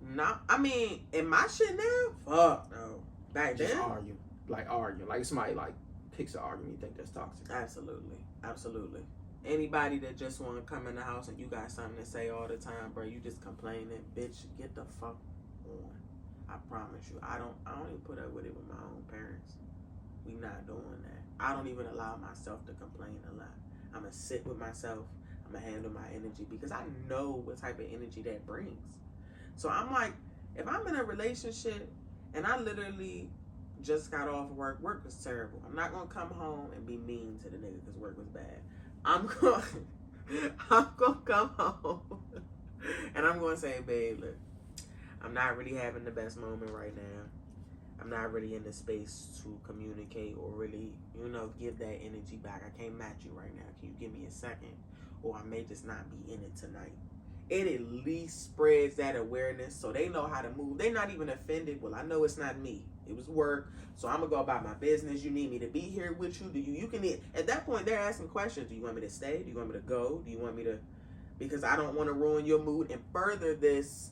Not, I mean, in my shit now, fuck no. Back Just then, argue, like somebody like picks an argument. You think that's toxic? absolutely. Anybody that just want to come in the house and you got something to say all the time, bro, you just complaining, bitch, get the fuck on. I promise you, I don't even put up with it with my own parents. We not doing that. I don't even allow myself to complain a lot. I'm gonna sit with myself. I'm gonna handle my energy because I know what type of energy that brings. So I'm like, if I'm in a relationship and I literally just got off work was terrible. I'm not gonna come home and be mean to the nigga because work was bad. I'm gonna come home and I'm gonna say, babe, look, I'm not really having the best moment right now. I'm not really in the space to communicate or really, give that energy back. I can't match you right now. Can you give me a second? Or I may just not be in it tonight. It at least spreads that awareness so they know how to move. They're not even offended. Well, I know it's not me. It was work. So I'm going to go about my business. You need me to be here with you? At that point, they're asking questions. Do you want me to stay? Do you want me to go? Do you want me to... Because I don't want to ruin your mood and further this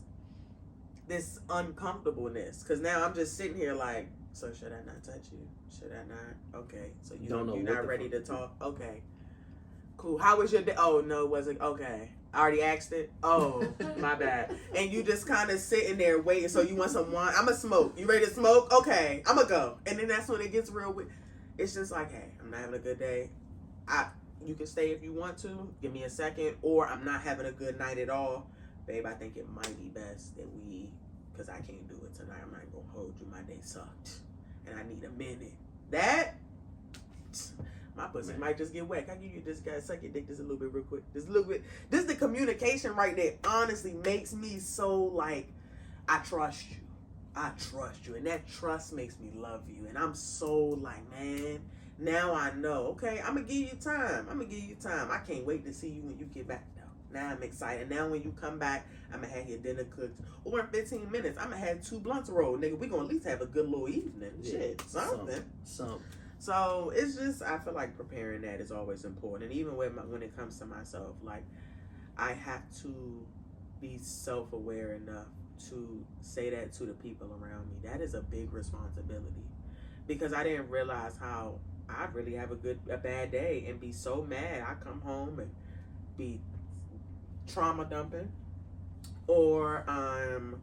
uncomfortableness. Because now I'm just sitting here like, so should I not touch you? Should I not? Okay. So you're not ready to talk? Okay. Cool. How was your day? Oh, no, it wasn't. Okay. I already asked it. Oh, my bad. And you just kind of sitting there waiting. So you want some wine? I'm going to smoke. You ready to smoke? Okay. I'm going to go. And then that's when it gets real. It's just like, hey, I'm not having a good day. You can stay if you want to. Give me a second. Or I'm not having a good night at all. Babe, I think it might be best that because I can't do it tonight. I'm not going to hold you. My day sucked. And I need a minute. My pussy might just get wet. I give you this guy, suck your dick just a little bit real quick. Just a little bit. This is the communication right there. Honestly makes me so like, I trust you. And that trust makes me love you. And I'm so like, man, now I know. Okay, I'm going to give you time. I can't wait to see you when you get back though. Now I'm excited. Now when you come back, I'm going to have your dinner cooked. Or in 15 minutes, I'm going to have 2 blunts rolled. Nigga, we going to at least have a good little evening. Yeah, Shit, something. So it's just, I feel like preparing that is always important. And even when it comes to myself, like I have to be self-aware enough to say that to the people around me. That is a big responsibility because I didn't realize how I'd really have a bad day and be so mad. I come home and be trauma dumping or I'm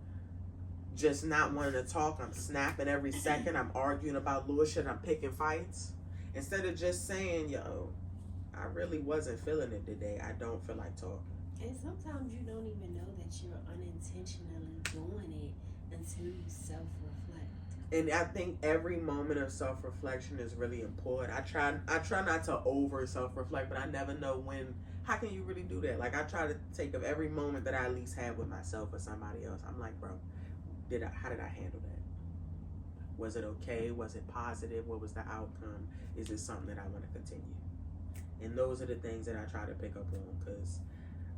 just not wanting to talk. I'm snapping every second. I'm arguing about little shit. I'm picking fights. Instead of just saying, yo, I really wasn't feeling it today. I don't feel like talking. And sometimes you don't even know that you're unintentionally doing it until you self-reflect. And I think every moment of self-reflection is really important. I try not to over self-reflect, but I never know how can you really do that? Like I try to take of every moment that I at least have with myself or somebody else. I'm like, bro, how did I handle that? Was it okay? Was it positive? What was the outcome? Is it something that I want to continue? And those are the things that I try to pick up on because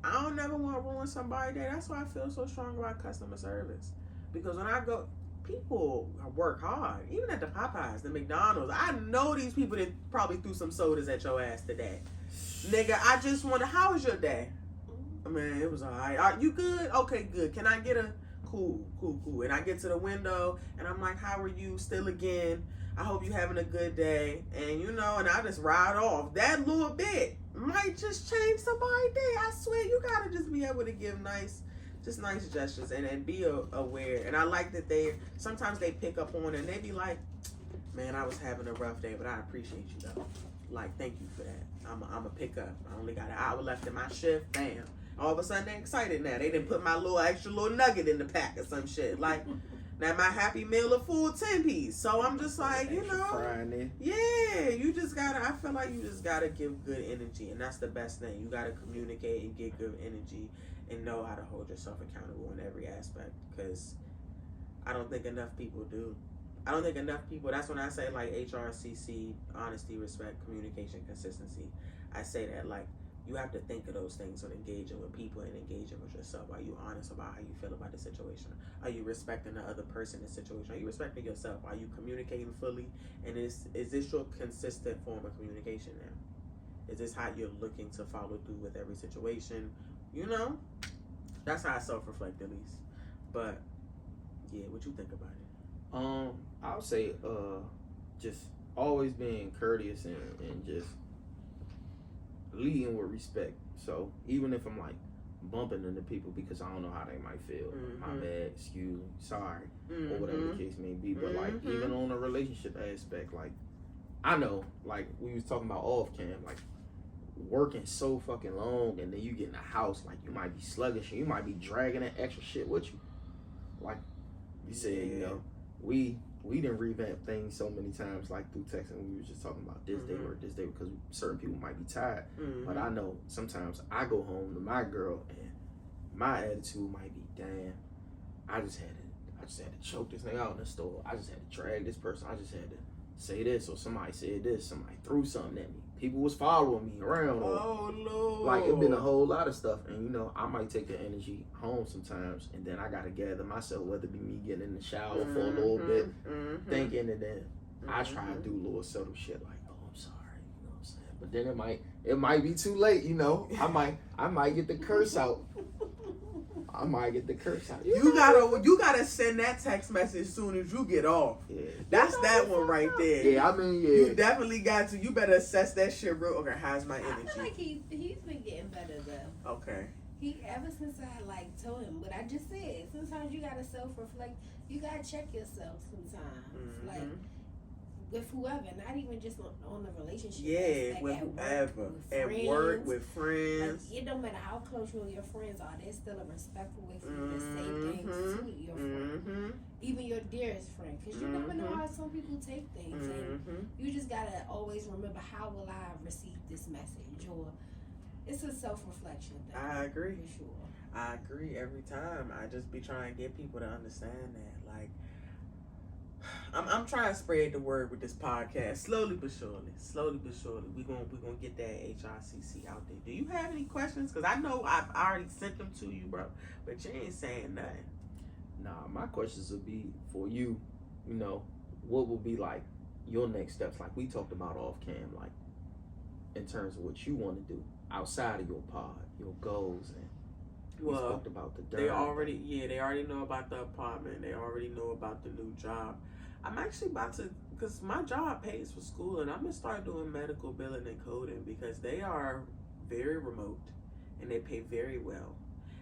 I don't never want to ruin somebody's day. That's why I feel so strong about customer service. Because when I go, people work hard. Even at the Popeyes, the McDonald's, I know these people that probably threw some sodas at your ass today. Nigga, I just wonder, how was your day? I mean, it was all right. Are you good? Okay, good. Can I get a cool. And I get to the window and I'm like, how are you? Still again. I hope you having a good day. And and I just ride off. That little bit might just change somebody's day. I swear, you gotta just be able to give nice gestures and be aware. And I like that sometimes they pick up on it and they be like, man, I was having a rough day, but I appreciate you though. Like, thank you for that. I'm a pick up. I only got an hour left in my shift. Bam. All of a sudden, they're excited now. They didn't put my extra little nugget in the pack or some shit. Like, now my Happy Meal a full 10-piece. So I'm just like, yeah, you just gotta, I feel like you just gotta give good energy. And that's the best thing. You gotta communicate and get good energy and know how to hold yourself accountable in every aspect. Because I don't think enough people do. That's when I say like HRCC, honesty, respect, communication, consistency. I say that like you have to think of those things when engaging with people and engaging with yourself. Are you honest about how you feel about the situation? Are you respecting the other person in the situation? Are you respecting yourself? Are you communicating fully? And is this your consistent form of communication now? Is this how you're looking to follow through with every situation? That's how I self-reflect at least. But yeah, what you think about it? I would say just always being courteous and just leading with respect. So even if I'm like bumping into people because I don't know how they might feel, my bad, excuse me, sorry, or whatever the case may be. But like even on a relationship aspect, like I know, like we was talking about off cam, like working so fucking long and then you get in the house, like you might be sluggish and you might be dragging that extra shit with you. Like you said, we didn't revamp things so many times, like through text, and we was just talking about this day or this day because certain people might be tired. But I know sometimes I go home to my girl and my attitude might be, damn, I just had to choke this nigga out in the store. I just had to drag this person. I just had to say this, or somebody said this. Somebody threw something at me. People was following me around. Oh Lord! Like it been a whole lot of stuff, and I might take the energy home sometimes, and then I gotta gather myself, whether it be me getting in the shower for a little bit, thinking, and then I try to do little subtle shit like, oh, I'm sorry, you know what I'm saying. But then it might be too late, I might get the curse out. You gotta send that text message as soon as you get off. Yeah. That's that one right there. Yeah, You definitely got to. You better assess that shit real. Okay, how's my energy? I feel like he's been getting better though. Okay. Ever since I told him what I just said. Sometimes you gotta self-reflect. You gotta check yourself sometimes. Like with whoever, not even just on the relationship. Yeah, like with whoever. At work, with friends. Like, it don't matter how close you and your friends are, there's still a respectful way for you to say things to your friend. Even your dearest friend. Because you never know how some people take things. And you just gotta always remember, how will I receive this message? Or it's a self-reflection thing. I agree. For sure. I agree every time. I just be trying to get people to understand that. Like, I'm trying to spread the word with this podcast, slowly but surely. We gonna get that HRCC out there. Do you have any questions? Because I know I've already sent them to you, bro, but you ain't saying nothing. Nah, my questions would be for you. What would be like your next steps? Like we talked about off cam, like in terms of what you want to do outside of your pod, your goals, and we talked about the they already know about the apartment. They already know about the new job. I'm actually about to, because my job pays for school, and I'm gonna start doing medical billing and coding because they are very remote and they pay very well.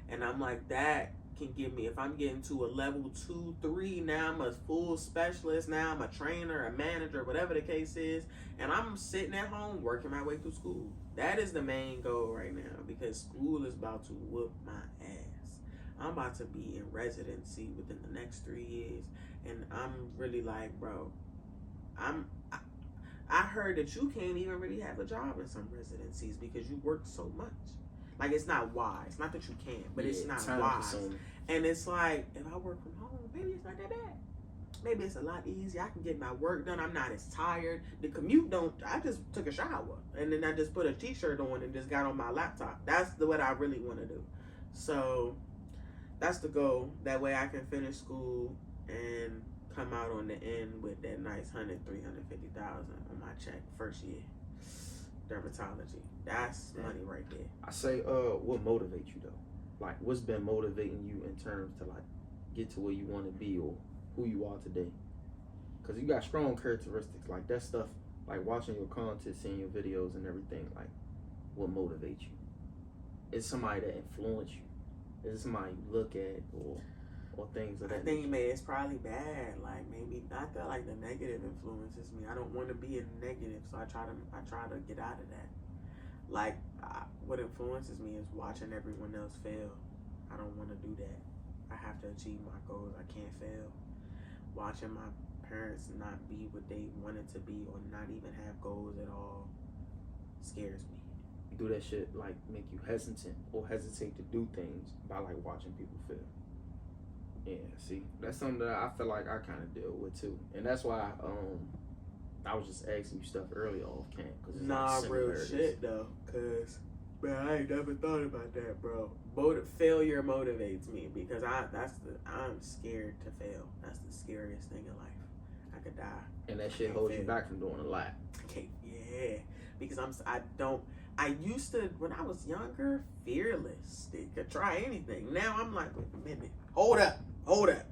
And I'm like, that can give me, if I'm getting to a level 2, 3, now I'm a full specialist, now I'm a trainer, a manager, whatever the case is, and I'm sitting at home working my way through school. That is the main goal right now, because school is about to whoop my ass. I'm about to be in residency within the next 3 years, and I'm really like, bro, I heard that you can't even really have a job in some residencies because you work so much. Like, it's not wise. Not that you can't, but it's not wise. And it's like, if I work from home, maybe it's not that bad. Maybe it's a lot easier. I can get my work done. I'm not as tired. The commute I just took a shower. And then I just put a t-shirt on and just got on my laptop. That's what I really want to do. So, that's the goal. That way I can finish school and come out on the end with that nice $100,000, $350,000 on my check first year. Dermatology. That's money right there. I say, what motivates you though? Like, what's been motivating you in terms to like get to where you want to be or who you are today. Because you got strong characteristics. Like, that stuff, like watching your content, seeing your videos and everything, like, what motivates you? Is somebody that influence you? Is it somebody you look at or things of that I think, nature? man, it's probably bad. Like, maybe I feel like the negative influences me. I don't want to be a negative, so I try to get out of that. Like, what influences me is watching everyone else fail. I don't want to do that. I have to achieve my goals. I can't fail. Watching my parents not be what they wanted to be or not even have goals at all scares me. Do that shit like make you hesitant or hesitate to do things by like watching people fail? Yeah, see, that's something that I feel like I kind of deal with too, and that's why I was just asking you stuff earlier off cam because Nah, real shit though, cause man, I ain't never thought about that, bro. Failure motivates me because I'm scared to fail. That's the scariest thing in life. I could die, and that shit holds you back from doing a lot. Okay, yeah, because I used to, when I was younger, fearless. They could try anything. Now I'm like, wait a minute. Hold up.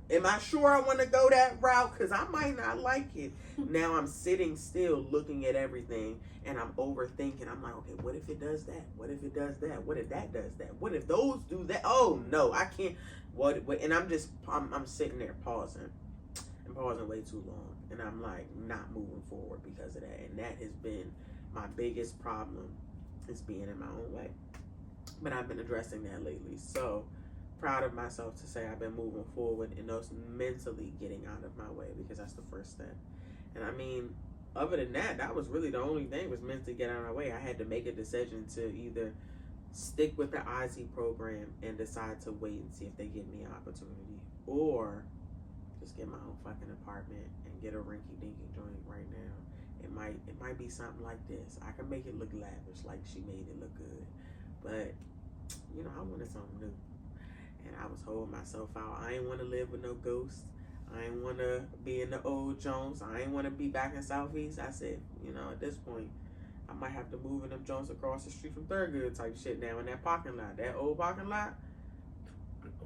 Am I sure I want to go that route? Because I might not like it. Now I'm sitting still looking at everything and I'm overthinking. I'm like, okay, what if it does that? What if it does that? What if that does that? What if those do that? Oh, no, I can't. What? And I'm sitting there pausing. I'm pausing way too long. And I'm like not moving forward because of that. And that has been my biggest problem. Is being in my own way. But I've been addressing that lately. So proud of myself to say I've been moving forward and those mentally getting out of my way because that's the first step. And I mean, other than that, that was really the only thing was mentally get out of my way. I had to make a decision to either stick with the IZ program and decide to wait and see if they give me an opportunity or just get my own fucking apartment and get a rinky-dinky joint right now. It might be something like this. I can make it look lavish, like she made it look good. But, you know, I wanted something new. And I was holding myself out. I ain't want to live with no ghosts. I ain't want to be in the old Jones. I ain't want to be back in Southeast. I said, you know, at this point, I might have to move in them Jones across the street from Thurgood type shit now in that parking lot. That old parking lot.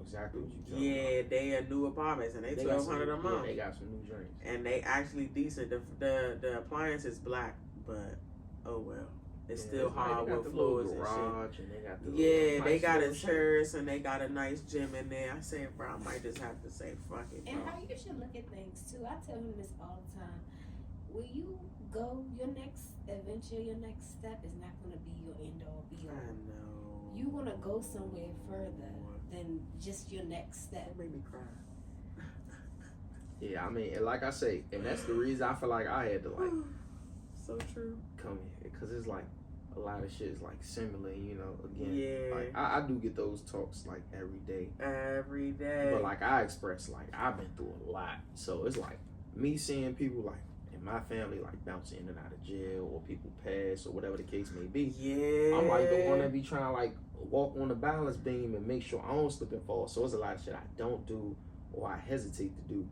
Exactly what you talking Yeah, they are new apartments and they $1,200 a month. They got some new drinks. And they actually decent. The appliance is black, but oh well. It's still hardwood floors and shit. And they got they got a terrace and they got a nice gym in there. I said, bro, I might just have to say fuck it, bro. And how you should look at things too. I tell him this all the time. Will you go your next adventure, your next step is not gonna be your end all be all. I know. You wanna go somewhere further than just your next step. That made me cry. Yeah, I mean, and like I say, and that's the reason I feel like I had to like so true come here because it's like a lot of shit is like similar, you know. Again, yeah, like I do get those talks like every day, but like I express like I've been through a lot, so it's like me seeing people like in my family like bouncing in and out of jail or people pass or whatever the case may be. Yeah, I'm like the one that be trying to like walk on the balance beam and make sure I don't slip and fall. So it's a lot of shit I don't do or I hesitate to do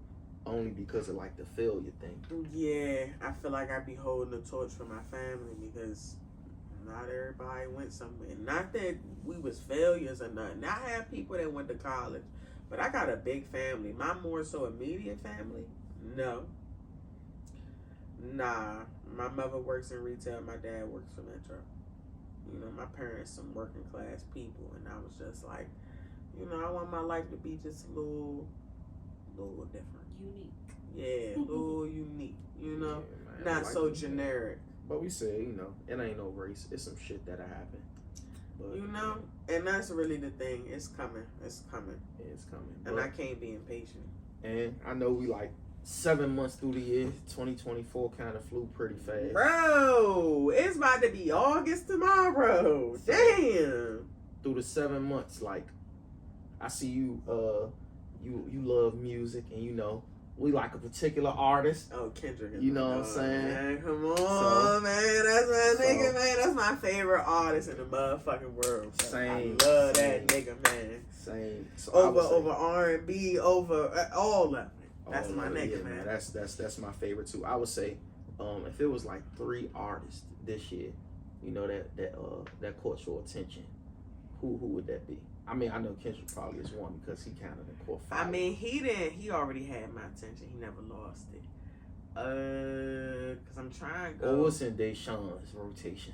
only because of like the failure thing. Yeah, I feel like I be holding the torch for my family because not everybody went somewhere. Not that we was failures or nothing. I have people that went to college, but I got a big family. My more so immediate family, no. Nah, my mother works in retail. My dad works for Metro. You know, my parents some working class people, and I was just like, you know, I want my life to be just a little different. Unique. Yeah, a little unique. You know, Yeah, man, not like so generic. But we say, you know, it ain't no race. It's some shit that'll happen. But, You know, and that's really the thing. It's coming. It's coming. it's coming. And But- I can't be impatient. And I know we like 7 months through the year. 2024 kind of flew pretty fast. Bro, it's about to be August tomorrow. Damn. Through the 7 months, like I see you. You love music, and you know we like a particular artist. Oh, Kendrick. You know what I'm saying? Man, come on, man. That's my nigga, man. That's my favorite artist in the motherfucking world. Bro. Same. I love Same. that nigga, man. Same. So Over R&B, over all of it. That's my nigga, yeah, man. That's my favorite too. I would say, if it was like 3 artists this year, you know that caught your attention, Who would that be? I mean, I know Kendrick probably is one because he kind of the core five. I mean, he already had my attention. He never lost it. Cause I'm trying to go. Or what's in Deshaun's rotation?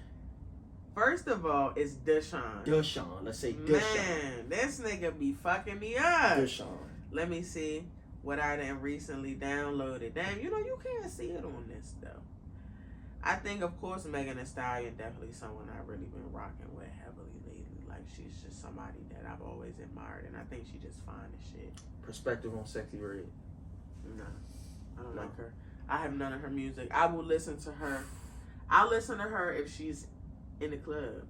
First of all, it's Deshaun. Deshaun. Let's say Deshaun. Man, this nigga be fucking me up. Deshaun. Let me see what I done recently downloaded. Damn, you know you can't see it on this though. I think, of course, Megan Thee Stallion definitely someone I've really been rocking with heavily lately. Like, she's just somebody that I've always admired, and I think she just fine as shit. Perspective on Sexy Red? No, I don't like her. I have none of her music. I will listen to her. I'll listen to her if she's in the club.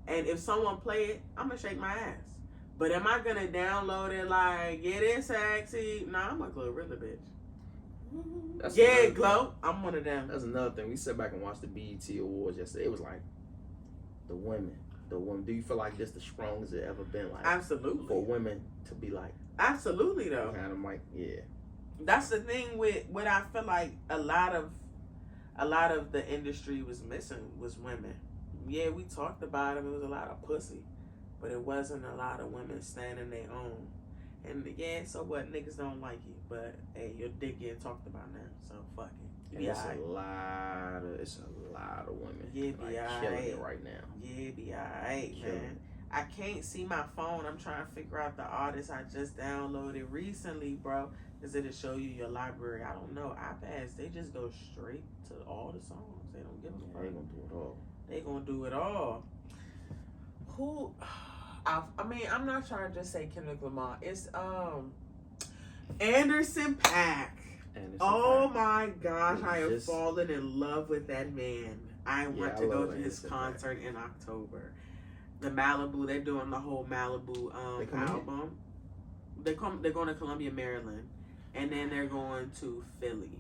And if someone play it, I'm going to shake my ass. But am I going to download it like, get it sexy? Nah, I'm a Glorilla bitch. That's Yeah, Glow. I'm one of them. That's another thing. We sat back and watched the BET Awards yesterday. It was like the women. Do you feel like this the strongest it ever been? Like Absolutely. for women to be like Absolutely though. kind of like That's the thing with what I feel like a lot of the industry was missing was women. Yeah, we talked about it. It was a lot of pussy, but it wasn't a lot of women standing their own. And yeah, so what? Niggas don't like you, but hey, your dick getting talked about now, so fuck it. and it's a lot of women. Yeah, like, killing it right now. Yeah, be alright, Killing man. I can't see my phone. I'm trying to figure out the artist I just downloaded recently, bro. Cause it'll show you your library. I don't know. iPads, they just go straight to all the songs. They don't give a fuck. They gonna do it all. They gonna do it all. Who? I mean, I'm not trying to just say Kendrick Lamar. It's Anderson .Paak. Oh my gosh, I am falling in love with that man. I want to go to his concert in October. The Malibu, they're doing the whole Malibu album. They're going to Columbia, Maryland, and then they're going to Philly.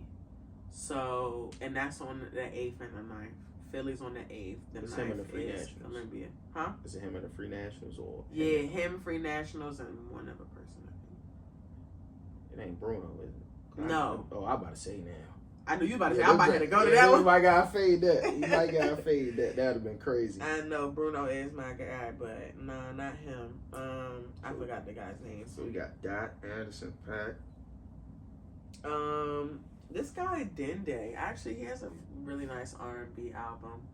So, and that's on the 8th and the 9th. Philly's on the 8th. The 9th is Columbia. Huh? Is it him and the Free Nationals or? Yeah, him, Free Nationals, and one other person, I think. It ain't Bruno, is it? No. I'm about to say now. I knew you about to say. I'm about to go to that one. You might gotta fade that. You might gotta fade that. That'd have been crazy. I know Bruno is my guy, but no, not him. I forgot the guy's name. So we got Dot, Anderson .Paak. This guy Dende, actually, he has a really nice R&B album.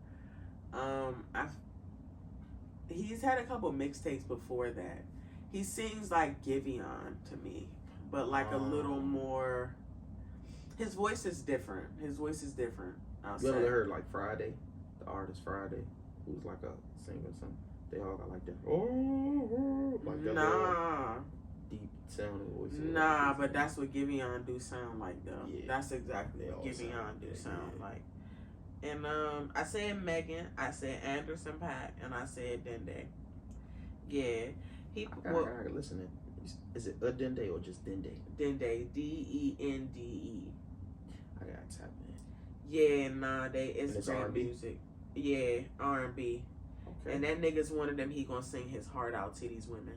He's had a couple mixtapes before that. He sings like Giveon to me, but like a little more. His voice is different. You ever heard like Friday, the artist Friday, who's like a singer or something? They all got like that. Like that. Nah. Deep sounding voice. Nah, but that's what Giveon do sound like though. Yeah. That's exactly what Giveon do sound like. And I said Megan, I said Anderson .Paak, and I said Dende. Yeah. I gotta listen to it. Is it a Dende or just Dende? Dende, Dende. I gotta tap in. Yeah, nah, it's great R&B? music. Yeah, R&B. Okay. And that nigga's one of them, he gonna sing his heart out to these women.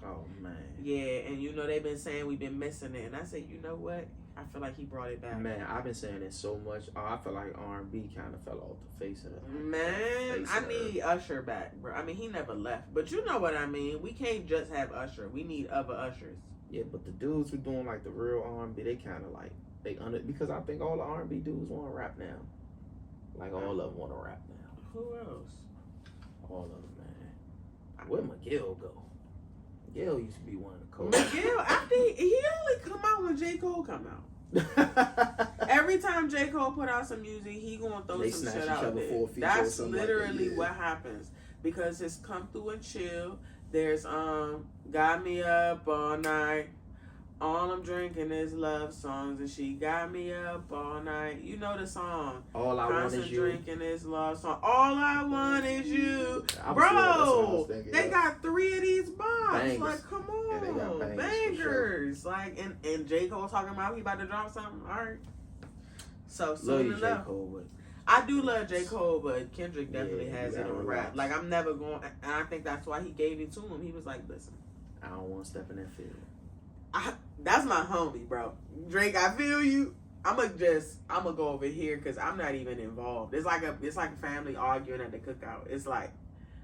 Oh man. Yeah, and you know they've been saying we've been missing it, and I said, you know what? I feel like he brought it back. Man, I've been saying it so much. I feel like R&B kind of fell off the face of it. Man, I need Usher back, bro. I mean, he never left, but you know what I mean. We can't just have Usher. We need other Ushers. Yeah, but the dudes who doing like the real R&B, they kind of like because I think all the R&B dudes want to rap now. Like all of them want to rap now. Who else? All of them, man. Where'd Miguel go? Miguel used to be one of the coaches. Miguel, after he only come out when J. Cole come out. Every time J. Cole put out some music, he gonna throw some shit out there. That's literally what happens. Because his Come Through and Chill, there's Got Me Up All Night, all I'm drinking is love songs, and she got me up all night. You know the song. All I want is you. Drinking is love song. All I want is you. Bro, they got 3 of these bombs. Bangers. Like, come on. Yeah, they got bangers. Sure. Like, and J. Cole talking about he about to drop something. All right. So, soon enough. I do love J. Cole, but Kendrick definitely has it on rap. Like, I'm never going, and I think that's why he gave it to him. He was like, listen, I don't want to step in that field. That's my homie, bro. Drake, I feel you. I'm gonna go over here because I'm not even involved. It's like a family arguing at the cookout. It's like,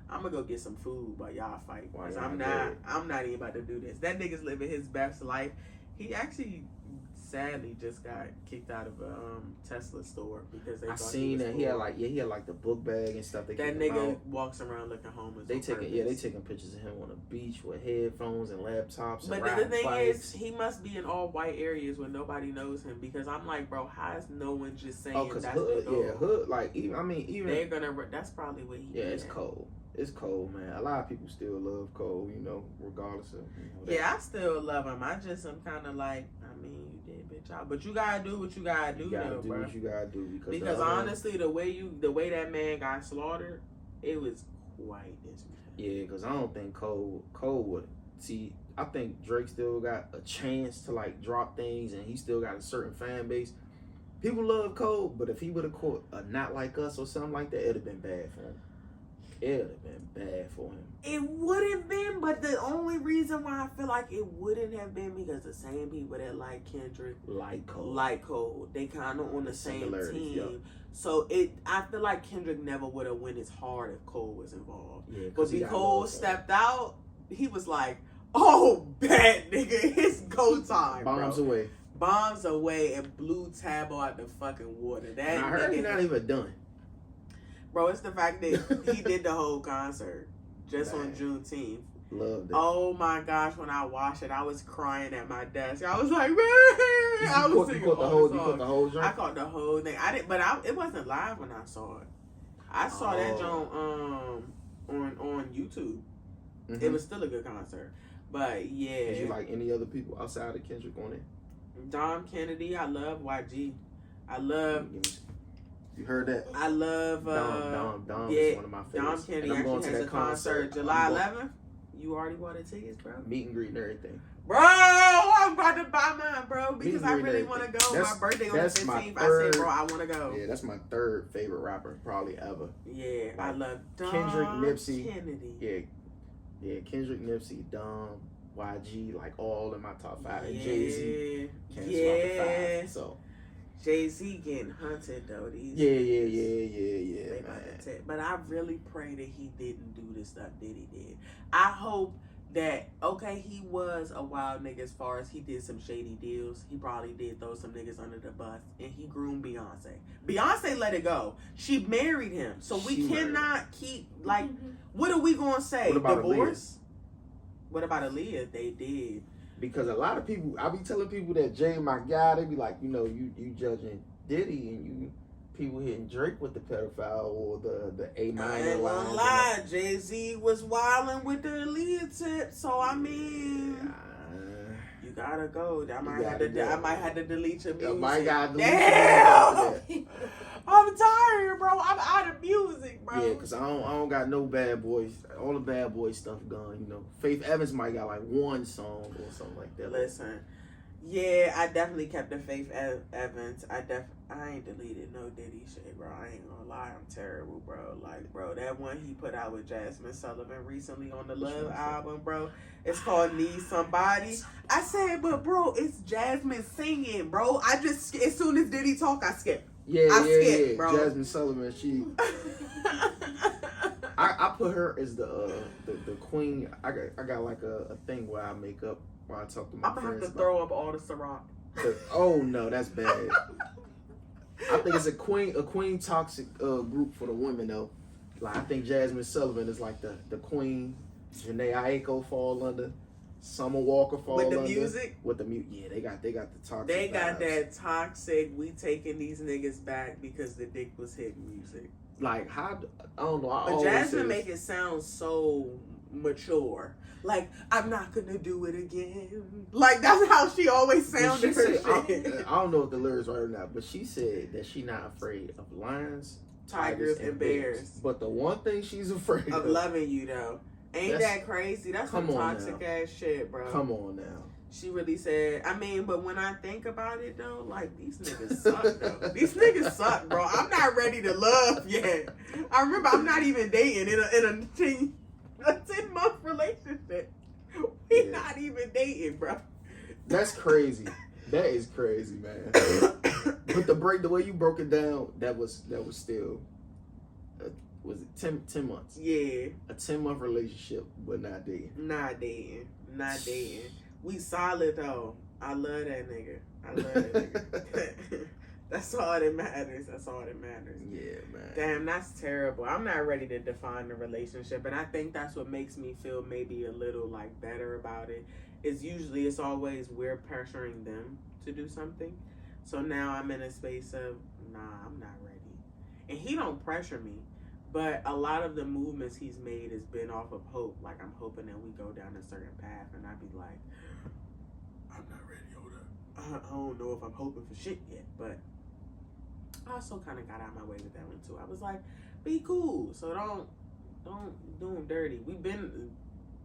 I'm gonna go get some food while y'all fight. While Cause y'all I'm not even about to do this. That nigga's living his best life. He actually sadly just got kicked out of a Tesla store because they I thought seen that he had like the book bag and stuff. They that kicked him nigga out. walks around looking homeless. They on taking purpose. they taking pictures of him on the beach with headphones and laptops. But And the riding thing bikes. is, he must be in all white areas where nobody knows him. Because I'm like, bro, how is no one just saying oh, cause that's hood, the goal? yeah, hood. Like even They're gonna. That's probably what he. yeah, it's at. cold. It's cold, man. A lot of people still love cold, regardless of that. Yeah, I still love him. I just am kind of like, I mean, you did bitch out, but you gotta do what you gotta do, You gotta though, do bro. what you gotta do Because honestly, the way that man got slaughtered, it was quite dismal. Yeah, because I don't think Cole would see. I think Drake still got a chance to like drop things, and he still got a certain fan base. People love Cole, but if he would have caught a Not Like Us or something like that, it'd have been bad for him. It would have been bad for him. It would have been, but the only reason why I feel like it wouldn't have been because the same people that like Kendrick Like Cole. they kind of on the same Similarities, team. yeah. So I feel like Kendrick never would have went as hard if Cole was involved. Yeah, But he when got Cole love for him. stepped out, he was like, "Oh, bad nigga, it's go time, Bombs bro." away. Bombs away and blew Tabo out the fucking water. That And I heard nigga, he's not even done. bro, it's the fact that he did the whole concert just on Man. Juneteenth. Loved it. Oh my gosh, when I watched it, I was crying at my desk. I was like, man, I was singing you caught the whole joint? I caught the whole thing. I didn't, but it wasn't live when I saw it. I saw that joint on YouTube. Mhm. It was still a good concert. But yeah. Did you like any other people outside of Kendrick on it? Dom Kennedy, I love YG. I love You heard that? I love Dom yeah, is one of my favorites. Dom Kennedy And I'm going actually to has that a concert July I'm going- 11th. You already bought the tickets, bro? Meet and greet and everything. Bro, I'm about to buy mine, bro, because I Meet and really greet want to everything. go. My That's- birthday on the that's my 15th. I said, third- bro, I want to go. Yeah, that's my third favorite rapper probably ever. Yeah, I love Dom Kendrick, Nipsey. Kennedy. Yeah, Kendrick, Nipsey, Dom, YG, like all in my top five. And Yeah. Jay-Z can't swap the Yeah. five. So Jay-Z getting hunted, though. These yeah, They about man. to but I really pray that he didn't do the stuff that he did. I hope that, okay, he was a wild nigga as far as he did some shady deals. He probably did throw some niggas under the bus. And he groomed Beyonce. Beyonce let it go. She married him. So we She married cannot keep, like, what are we going to say? What about Divorce? What about Aaliyah? They did. Because a lot of people, I be telling people that Jay my guy, they be like, you judging Diddy and you people hitting Drake with the pedophile or the A I minor ain't gonna line. lie. Jay-Z was wilding with the Aaliyah tip. So, I mean... You gotta go. I might have to delete your music. I might gotta delete Damn! your music. I'm tired, bro. I'm out of music, bro. Yeah, because I don't got no bad boys. All the bad boy stuff gone, Faith Evans might got like one song or something like that. Listen, yeah, I definitely kept the Faith Evans. I ain't deleted no Diddy shit, bro. I ain't gonna lie, I'm terrible, bro. Like, bro, that one he put out with Jasmine Sullivan recently on the Love album, bro. It's called Need Somebody. I said, but bro, it's Jasmine singing, bro. I just, as soon as Diddy talk, I skip. Yeah, skip, bro. Jasmine Sullivan, she. I put her as the queen. I got like a thing where I make up while I talk to my I'm gonna have friends. to throw up all the Ciroc. Oh no, that's bad. I think it's a queen toxic group for the women though. Like I think Jasmine Sullivan is like the queen. Janae Aiko fall under. Summer Walker fall With the under. music? With the music, yeah, they got the toxic. They got vibes. that toxic. We taking these niggas back because the dick was hitting music. Like how I don't know. I But always Jasmine say make it sound so mature. Like, I'm not gonna do it again. Like that's how she always sounded. Her shit. I don't know if the lyrics right or not, but she said that she's not afraid of lions, Tigers, and bears. But the one thing she's afraid Of loving you though. Ain't That's- that crazy? That's some come on toxic now. ass shit, bro. Come on now. She really said, I mean, but when I think about it though, like these niggas suck though. These niggas suck, bro. I'm not ready to love yet. I remember I'm not even dating in a 10-month relationship. We Yeah. not even dating, bro. That's crazy. That is crazy, man. But the way you broke it down, that was still was it 10 months? Yeah. A 10-month relationship, but not dating. Not dating. We solid though. I love that nigga. That's all that matters. Yeah, man. Damn, that's terrible. I'm not ready to define the relationship, and I think that's what makes me feel maybe a little like better about it. It's always we're pressuring them to do something. So now I'm in a space of I'm not ready. And he don't pressure me, but a lot of the movements he's made has been off of hope. Like I'm hoping that we go down a certain path, and I'd be like, I'm not ready, hold up. I don't know if I'm hoping for shit yet, but I also kind of got out of my way with that one too. I was like, be cool, so don't do him dirty.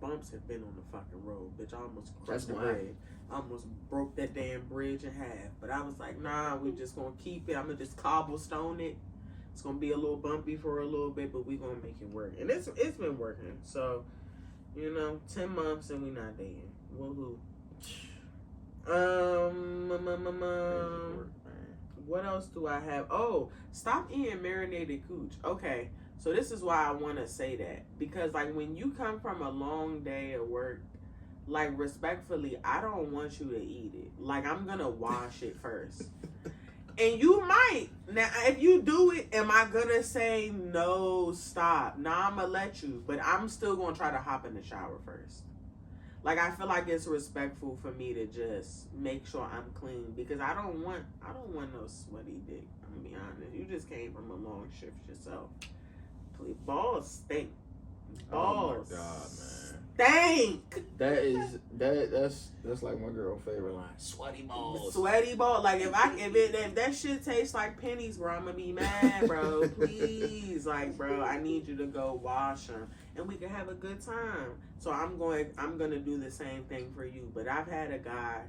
Bumps have been on the fucking road, bitch. I almost crushed the bridge. I almost broke that damn bridge in half. But I was like, nah, we're just gonna keep it. I'm gonna just cobblestone it. It's gonna be a little bumpy for a little bit, but we're gonna make it work. And it's been working. So, 10 months and we not dating. Woohoo. What else do I have? Oh, stop eating marinated cooch. Okay, so this is why I want to say that. Because, like, when you come from a long day of work, like, respectfully, I don't want you to eat it. Like, I'm going to wash it first. And you might. Now, if you do it, am I going to say, no, stop? Nah, I'm going to let you. But I'm still going to try to hop in the shower first. Like, I feel like it's respectful for me to just make sure I'm clean, because I don't want no sweaty dick. I'm gonna be honest. You just came from a long shift yourself. Please, balls stink. Balls. Oh my God, man. Stink. That's like my girl's favorite line. Sweaty balls. Sweaty ball. Like if that shit tastes like pennies, bro, I'm gonna be mad, bro. Please, like, bro, I need you to go wash them, and we can have a good time. So I'm gonna do the same thing for you. But I've had a guy.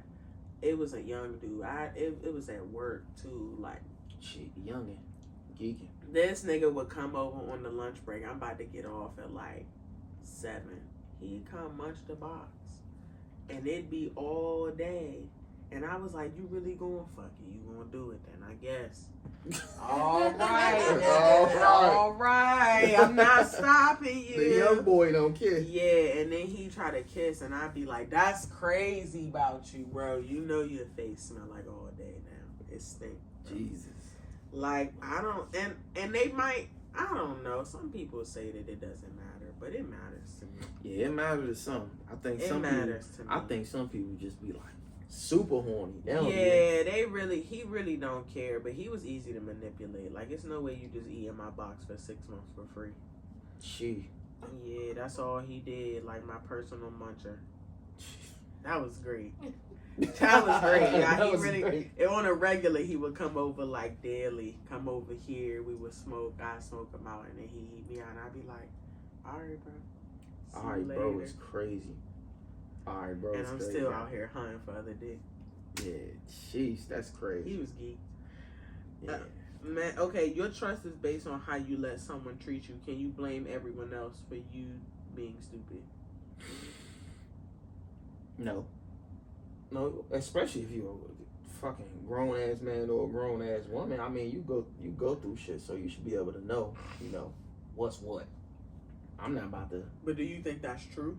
It was a young dude. It was at work too. Like, shit, youngin', geeking. This nigga would come over on the lunch break. I'm about to get off at like 7. He'd come munch the box, and it'd be all day. And I was like, you really gonna fuck it? You gonna do it then, I guess. All right. I'm not stopping you. The young boy don't kiss. Yeah, and then he try to kiss, and I'd be like, that's crazy about you, bro. You know your face smell like all day now. It stink. Jesus. Like, I don't, and they might, I don't know. Some people say that it doesn't matter, but it matters to me. Yeah, it matters to some. I think it matters to me. I think some people just be like super horny. He really don't care, but he was easy to manipulate. Like, it's no way you just eat in my box for 6 months for free. Yeah, that's all he did. Like, my personal muncher. That was great. That was great. Yeah, great. On a regular, he would come over like daily. Come over here. We would smoke. I'd smoke him out, and then he'd eat me out. And I'd be like, all right, bro. All right, bro. It's crazy. All right, bro. And I'm still out here hunting for other dick. Yeah, jeez, that's crazy. He was geek. Yeah. Man, okay, your trust is based on how you let someone treat you. Can you blame everyone else for you being stupid? No, especially if you're a fucking grown ass man or a grown ass woman. I mean, you go through shit, so you should be able to know, what's what. I'm not about to. But do you think that's true?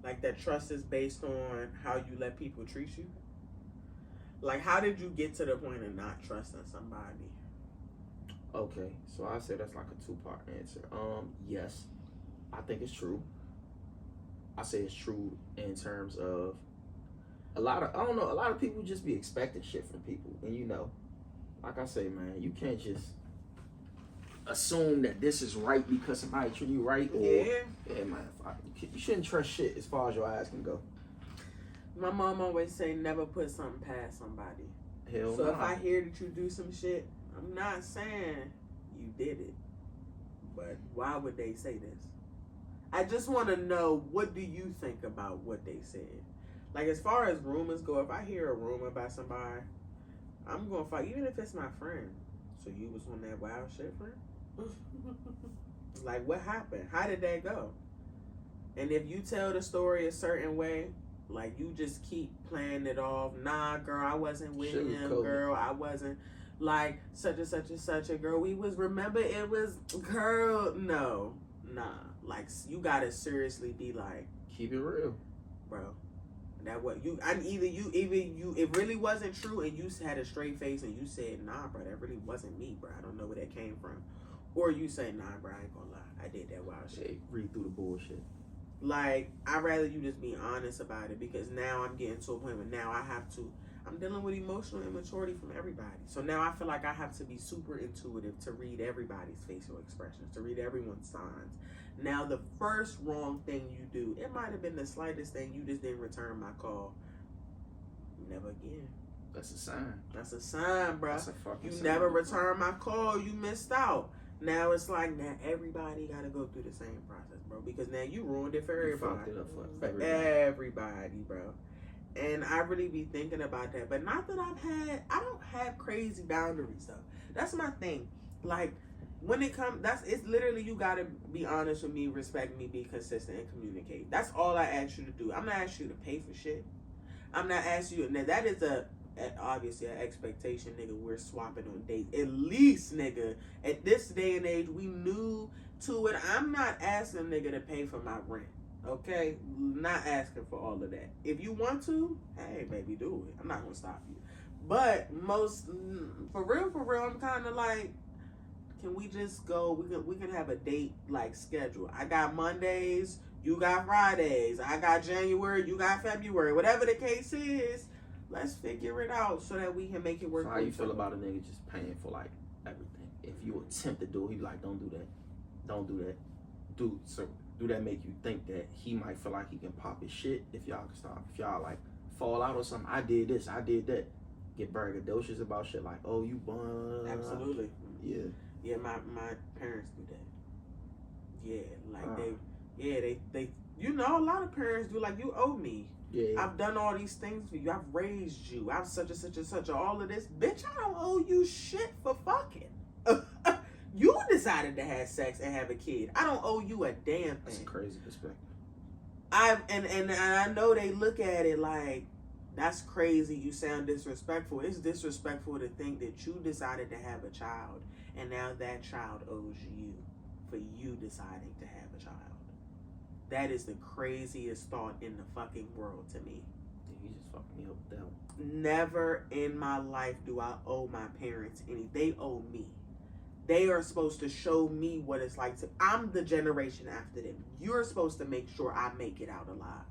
Like, that trust is based on how you let people treat you? Like, how did you get to the point of not trusting somebody? Okay, so I say that's like a 2-part answer. Yes, I think it's true. I say it's true in terms of a lot of people just be expecting shit from people. And like I say, man, you can't just assume that this is right because somebody treat you right. Or, yeah man, you shouldn't trust shit as far as your eyes can go. My mom always say never put something past somebody. Hell so nah. If I hear that you do some shit, I'm not saying you did it. But why would they say this? I just want to know, what do you think about what they said? Like, as far as rumors go, if I hear a rumor about somebody, I'm going to fight, even if it's my friend. So you was on that wild shit, friend? Like, what happened? How did that go? And if you tell the story a certain way, like, you just keep playing it off. Nah, girl, I wasn't with him. Girl, I wasn't. like such and such and such a girl. We was, remember, it was, girl, no, nah. Like, you gotta seriously be like, keep it real, bro. That what you, either you, it really wasn't true, and you had a straight face and you said, nah, bro, that really wasn't me, bro. I don't know where that came from. Or you say, nah, bro, I ain't gonna lie, I did that wild shit. hey, read through the bullshit. Like, I'd rather you just be honest about it, because now I'm getting to a point where now I'm dealing with emotional immaturity from everybody. So now I feel like I have to be super intuitive to read everybody's facial expressions, to read everyone's signs. Now, the first wrong thing you do, it might have been the slightest thing, you just didn't return my call. Never again. That's a sign. That's a sign, bro. That's a fucking You sign. never returned my call, you missed out. Now it's like, now everybody got to go through the same process, bro, because now you ruined it for everybody. You fucked it up for everybody, bro. And I really be thinking about that. But not that I don't have crazy boundaries, though. That's my thing. Like, when it comes, it's literally, you got to be honest with me, respect me, be consistent, and communicate. That's all I ask you to do. I'm not asking you to pay for shit. I'm not asking you, now that is obviously an expectation, nigga. We're swapping on dates. At least, nigga, at this day and age, we knew to it. I'm not asking a nigga to pay for my rent. Okay? Not asking for all of that. If you want to, hey, baby, do it. I'm not gonna stop you. But for real, I'm kind of like, can we just go? We can have a date like schedule. I got Mondays, you got Fridays. I got January, you got February. Whatever the case is, let's figure it out so that we can make it work. So how you feel about a nigga just paying for like everything? If you attempt to do it, he be like, don't do that. Don't do that. Do that make you think that he might feel like he can pop his shit if y'all can stop? If y'all like fall out or something, I did this, I did that. Get braggadocious about shit like, oh, you bun. Absolutely. Yeah. Yeah, my parents do that. Yeah, like they you know, a lot of parents do, like, you owe me. Yeah. I've done all these things for you. I've raised you. I've such and such and such, all of this. Bitch, I don't owe you shit for fucking. You decided to have sex and have a kid. I don't owe you a damn thing. That's a crazy perspective. And I know they look at it like, that's crazy, you sound disrespectful. It's disrespectful to think that you decided to have a child and now that child owes you for you deciding to have a child. That is the craziest thought in the fucking world to me. Dude, you just fucked me up with that one. Never in my life do I owe my parents any. They owe me. They are supposed to show me what it's like to. I'm the generation after them. You're supposed to make sure I make it out alive.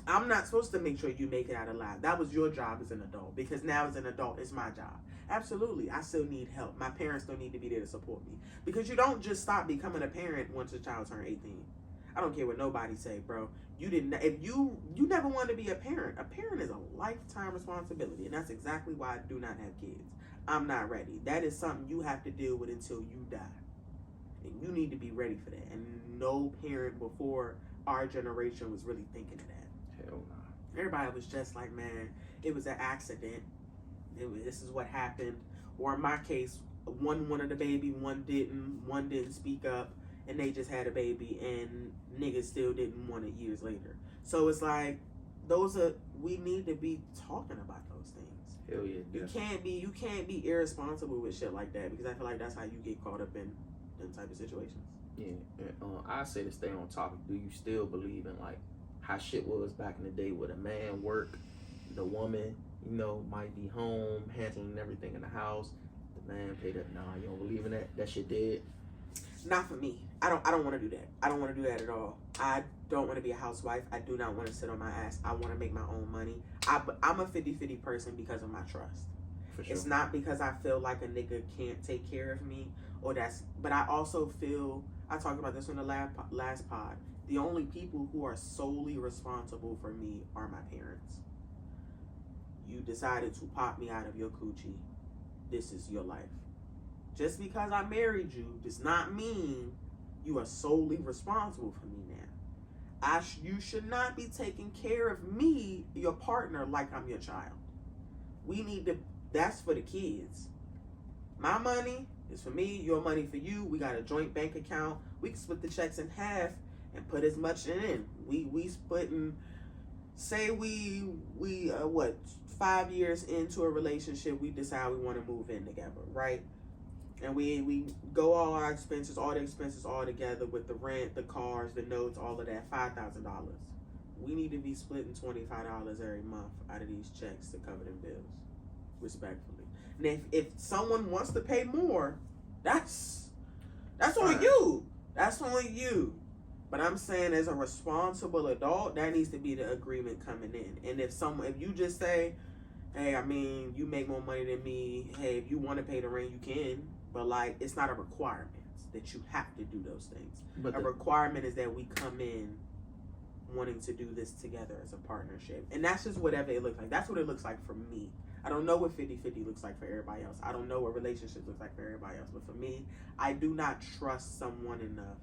I'm not supposed to make sure you make it out alive. That was your job as an adult, because now as an adult, it's my job. Absolutely, I still need help. My parents don't need to be there to support me, because you don't just stop becoming a parent once a child turns 18. I don't care what nobody say, bro. You didn't. If you never wanted to be a parent is a lifetime responsibility, and that's exactly why I do not have kids. I'm not ready. That is something you have to deal with until you die, and you need to be ready for that. And no parent before our generation was really thinking of that. Hell nah. Everybody was just like, man, it was an accident. This is what happened. Or in my case, one wanted a baby, one didn't speak up, and they just had a baby, and niggas still didn't want it years later. So it's like, we need to be talking about those things. Hell yeah. You can't be irresponsible with shit like that, because I feel like that's how you get caught up in them type of situations. Yeah. I say to stay on topic, do you still believe in like how shit was back in the day where the man work, the woman, might be home, handling everything in the house, the man paid up? Nah, you don't believe in that? That shit dead? Not for me. I don't want to do that. I don't want to do that at all. I don't want to be a housewife. I do not want to sit on my ass. I want to make my own money. I'm a 50-50 person because of my trust. For sure. It's not because I feel like a nigga can't take care of me, but I also feel, I talked about this on the last pod, the only people who are solely responsible for me are my parents. You decided to pop me out of your coochie. This is your life. Just because I married you does not mean you are solely responsible for me now. You should not be taking care of me, your partner, like I'm your child. That's for the kids. My money is for me, your money for you. We got a joint bank account. We can split the checks in half and put as much in. We splitting say we what 5 years into a relationship, we decide we want to move in together, right? And we go all our expenses, all the expenses all together with the rent, the cars, the notes, all of that, $5,000. We need to be splitting $25 every month out of these checks to cover them bills, respectfully. And if someone wants to pay more, that's on you. That's on you. But I'm saying, as a responsible adult, that needs to be the agreement coming in. And if you just say, hey, I mean, you make more money than me. Hey, if you want to pay the rent, you can. But like, it's not a requirement that you have to do those things. But a requirement is that we come in wanting to do this together as a partnership. And that's just whatever it looks like. That's what it looks like for me. I don't know what 50-50 looks like for everybody else. I don't know what relationships look like for everybody else. But for me, I do not trust someone enough,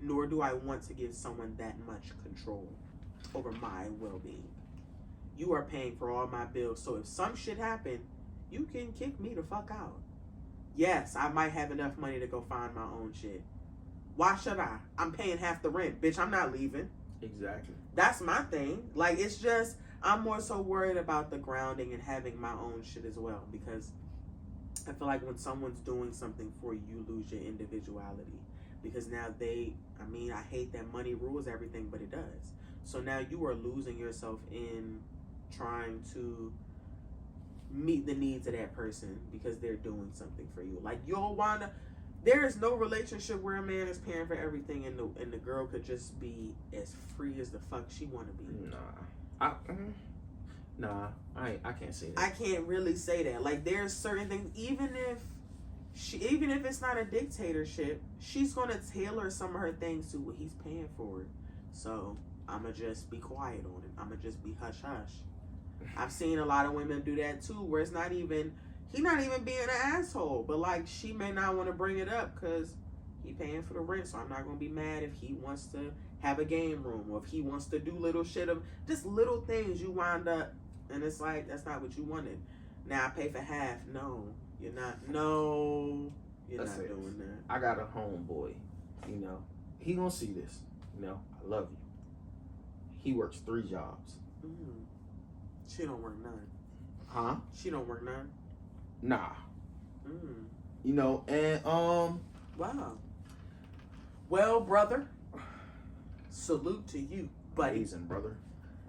nor do I want to give someone that much control over my well-being. You are paying for all my bills, so if some shit happen, you can kick me the fuck out. Yes, I might have enough money to go find my own shit. Why should I? I'm paying half the rent. Bitch, I'm not leaving. Exactly. That's my thing. Like, it's just, I'm more so worried about the grounding and having my own shit as well, because I feel like when someone's doing something for you, you lose your individuality. Because now I hate that money rules everything, but it does. So now you are losing yourself in trying to meet the needs of that person because they're doing something for you. Like, there is no relationship where a man is paying for everything and the girl could just be as free as the fuck she want to be. I can't say that. I can't really say that. Like, there's certain things, even if it's not a dictatorship, she's gonna tailor some of her things to what he's paying for. So I'ma just be quiet on it. I'ma just be hush hush. I've seen a lot of women do that too, where he's not even being an asshole, but like, she may not want to bring it up because he paying for the rent. So I'm not gonna be mad if he wants to have a game room, or if he wants to do little shit of just little things. You wind up, and it's like, that's not what you wanted. Now I pay for half. No, you're not. No, you're not doing that. I got a homeboy. He gonna see this. I love you. He works 3 jobs. Mm-hmm. She don't work none. Huh? She don't work none. Nah. Mm. And Wow. Well, brother, salute to you, buddy. Amazing, brother.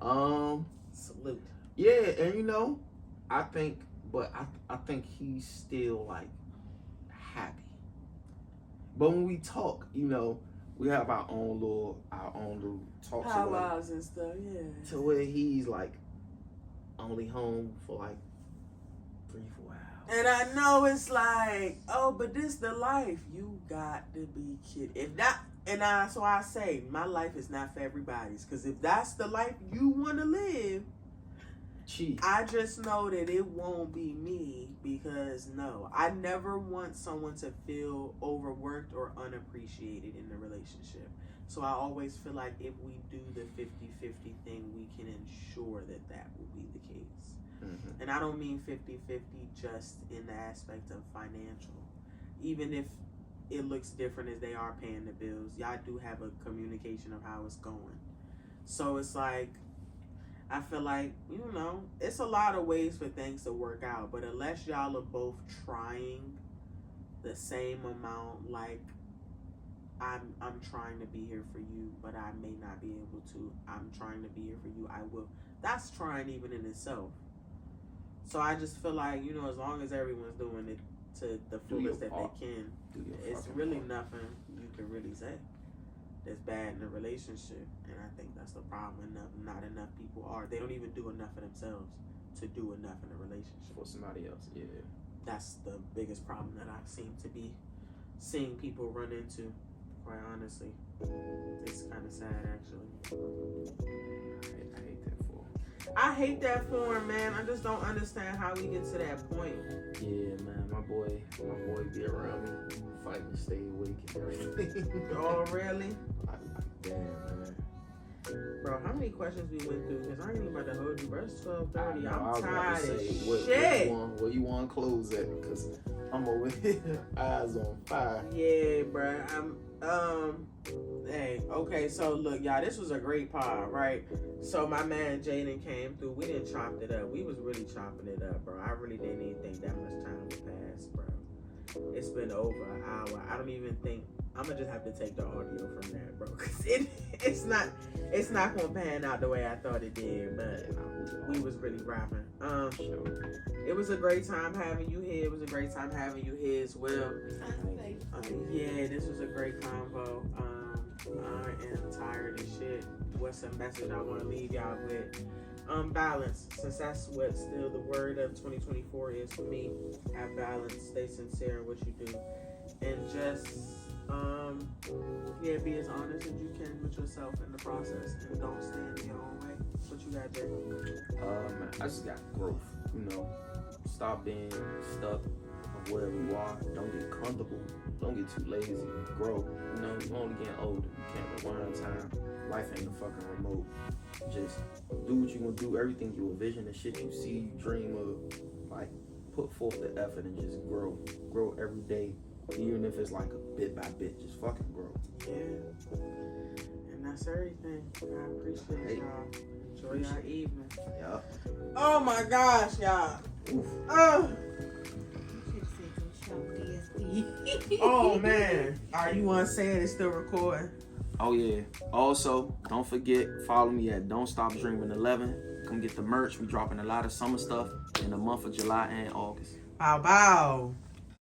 Salute. Yeah, and I think he's still like happy. But when we talk, we have our own little talks powwows and stuff, yeah. To where he's like only home for like 3-4 hours. And I know it's like, oh, but this the life. You got to be kidding. If that, so I say, my life is not for everybody's. Because if that's the life you want to live, I just know that it won't be me. Because no, I never want someone to feel overworked or unappreciated in the relationship. So I always feel like if we do the 50-50 thing, we can ensure that will be the case. Mm-hmm. And I don't mean 50-50 just in the aspect of financial. Even if it looks different as they are paying the bills, y'all do have a communication of how it's going. So it's like, I feel like, it's a lot of ways for things to work out. But unless y'all are both trying the same amount, like, I'm trying to be here for you, but I may not be able to. I'm trying to be here for you. I will. That's trying even in itself. So I just feel like, as long as everyone's doing it to the fullest that they can, it's really nothing you can really say that's bad in a relationship. And I think that's the problem. Not enough people are. They don't even do enough for themselves to do enough in a relationship. For somebody else, yeah. That's the biggest problem that I've seem to be seeing people run into, quite honestly. It's kind of sad, actually. I hate that for him. I hate that for him, man. I just don't understand how we get to that point. Yeah, man. My boy be around me, fight me, stay awake and everything. Oh, really? Damn, man. Bro, how many questions we went through? Because I ain't even about to hold you, bro. It's 12:30. I'm tired as shit. Where you want to close at? Because I'm over here, eyes on fire. Yeah, bro. Hey, okay, so look, y'all, this was a great pod, right? So my man Jaden came through. We didn't chop it up. We was really chopping it up, bro. I really didn't even think that much time would pass, bro. It's been over an hour. I don't even think I'm gonna just have to take the audio from that, bro, because it's not gonna pan out the way I thought it did. But we was really rapping. It was a great time having you here. It was a great time having you here as well. Yeah, this was a great convo. I am tired of shit. What's a message I want to leave y'all with? Balance, since that's what still the word of 2024 is for me. Have balance, stay sincere in what you do, and just be as honest as you can with yourself in the process, and don't stand in your own way. What you got, Jay? I just got growth, you know. Stop being stuck wherever you are. Don't get comfortable. Don't get too lazy. Grow. You know, you're only getting older. You can't rewind time. Life ain't a fucking remote. Just do what you gonna do. Everything you envision, the shit you see, you dream of. Like, put forth the effort and just grow. Grow every day. Even if it's like a bit by bit. Just fucking grow. Yeah. And that's everything. I appreciate y'all. Enjoy your evening. Yeah. Oh my gosh, y'all. Oh. Oh man. Alright, you wanna say it? It's still recording. Oh yeah. Also, don't forget, follow me at Don't Stop Dreaming 11. Come get the merch. We dropping a lot of summer stuff in the month of July and August. Bow bow.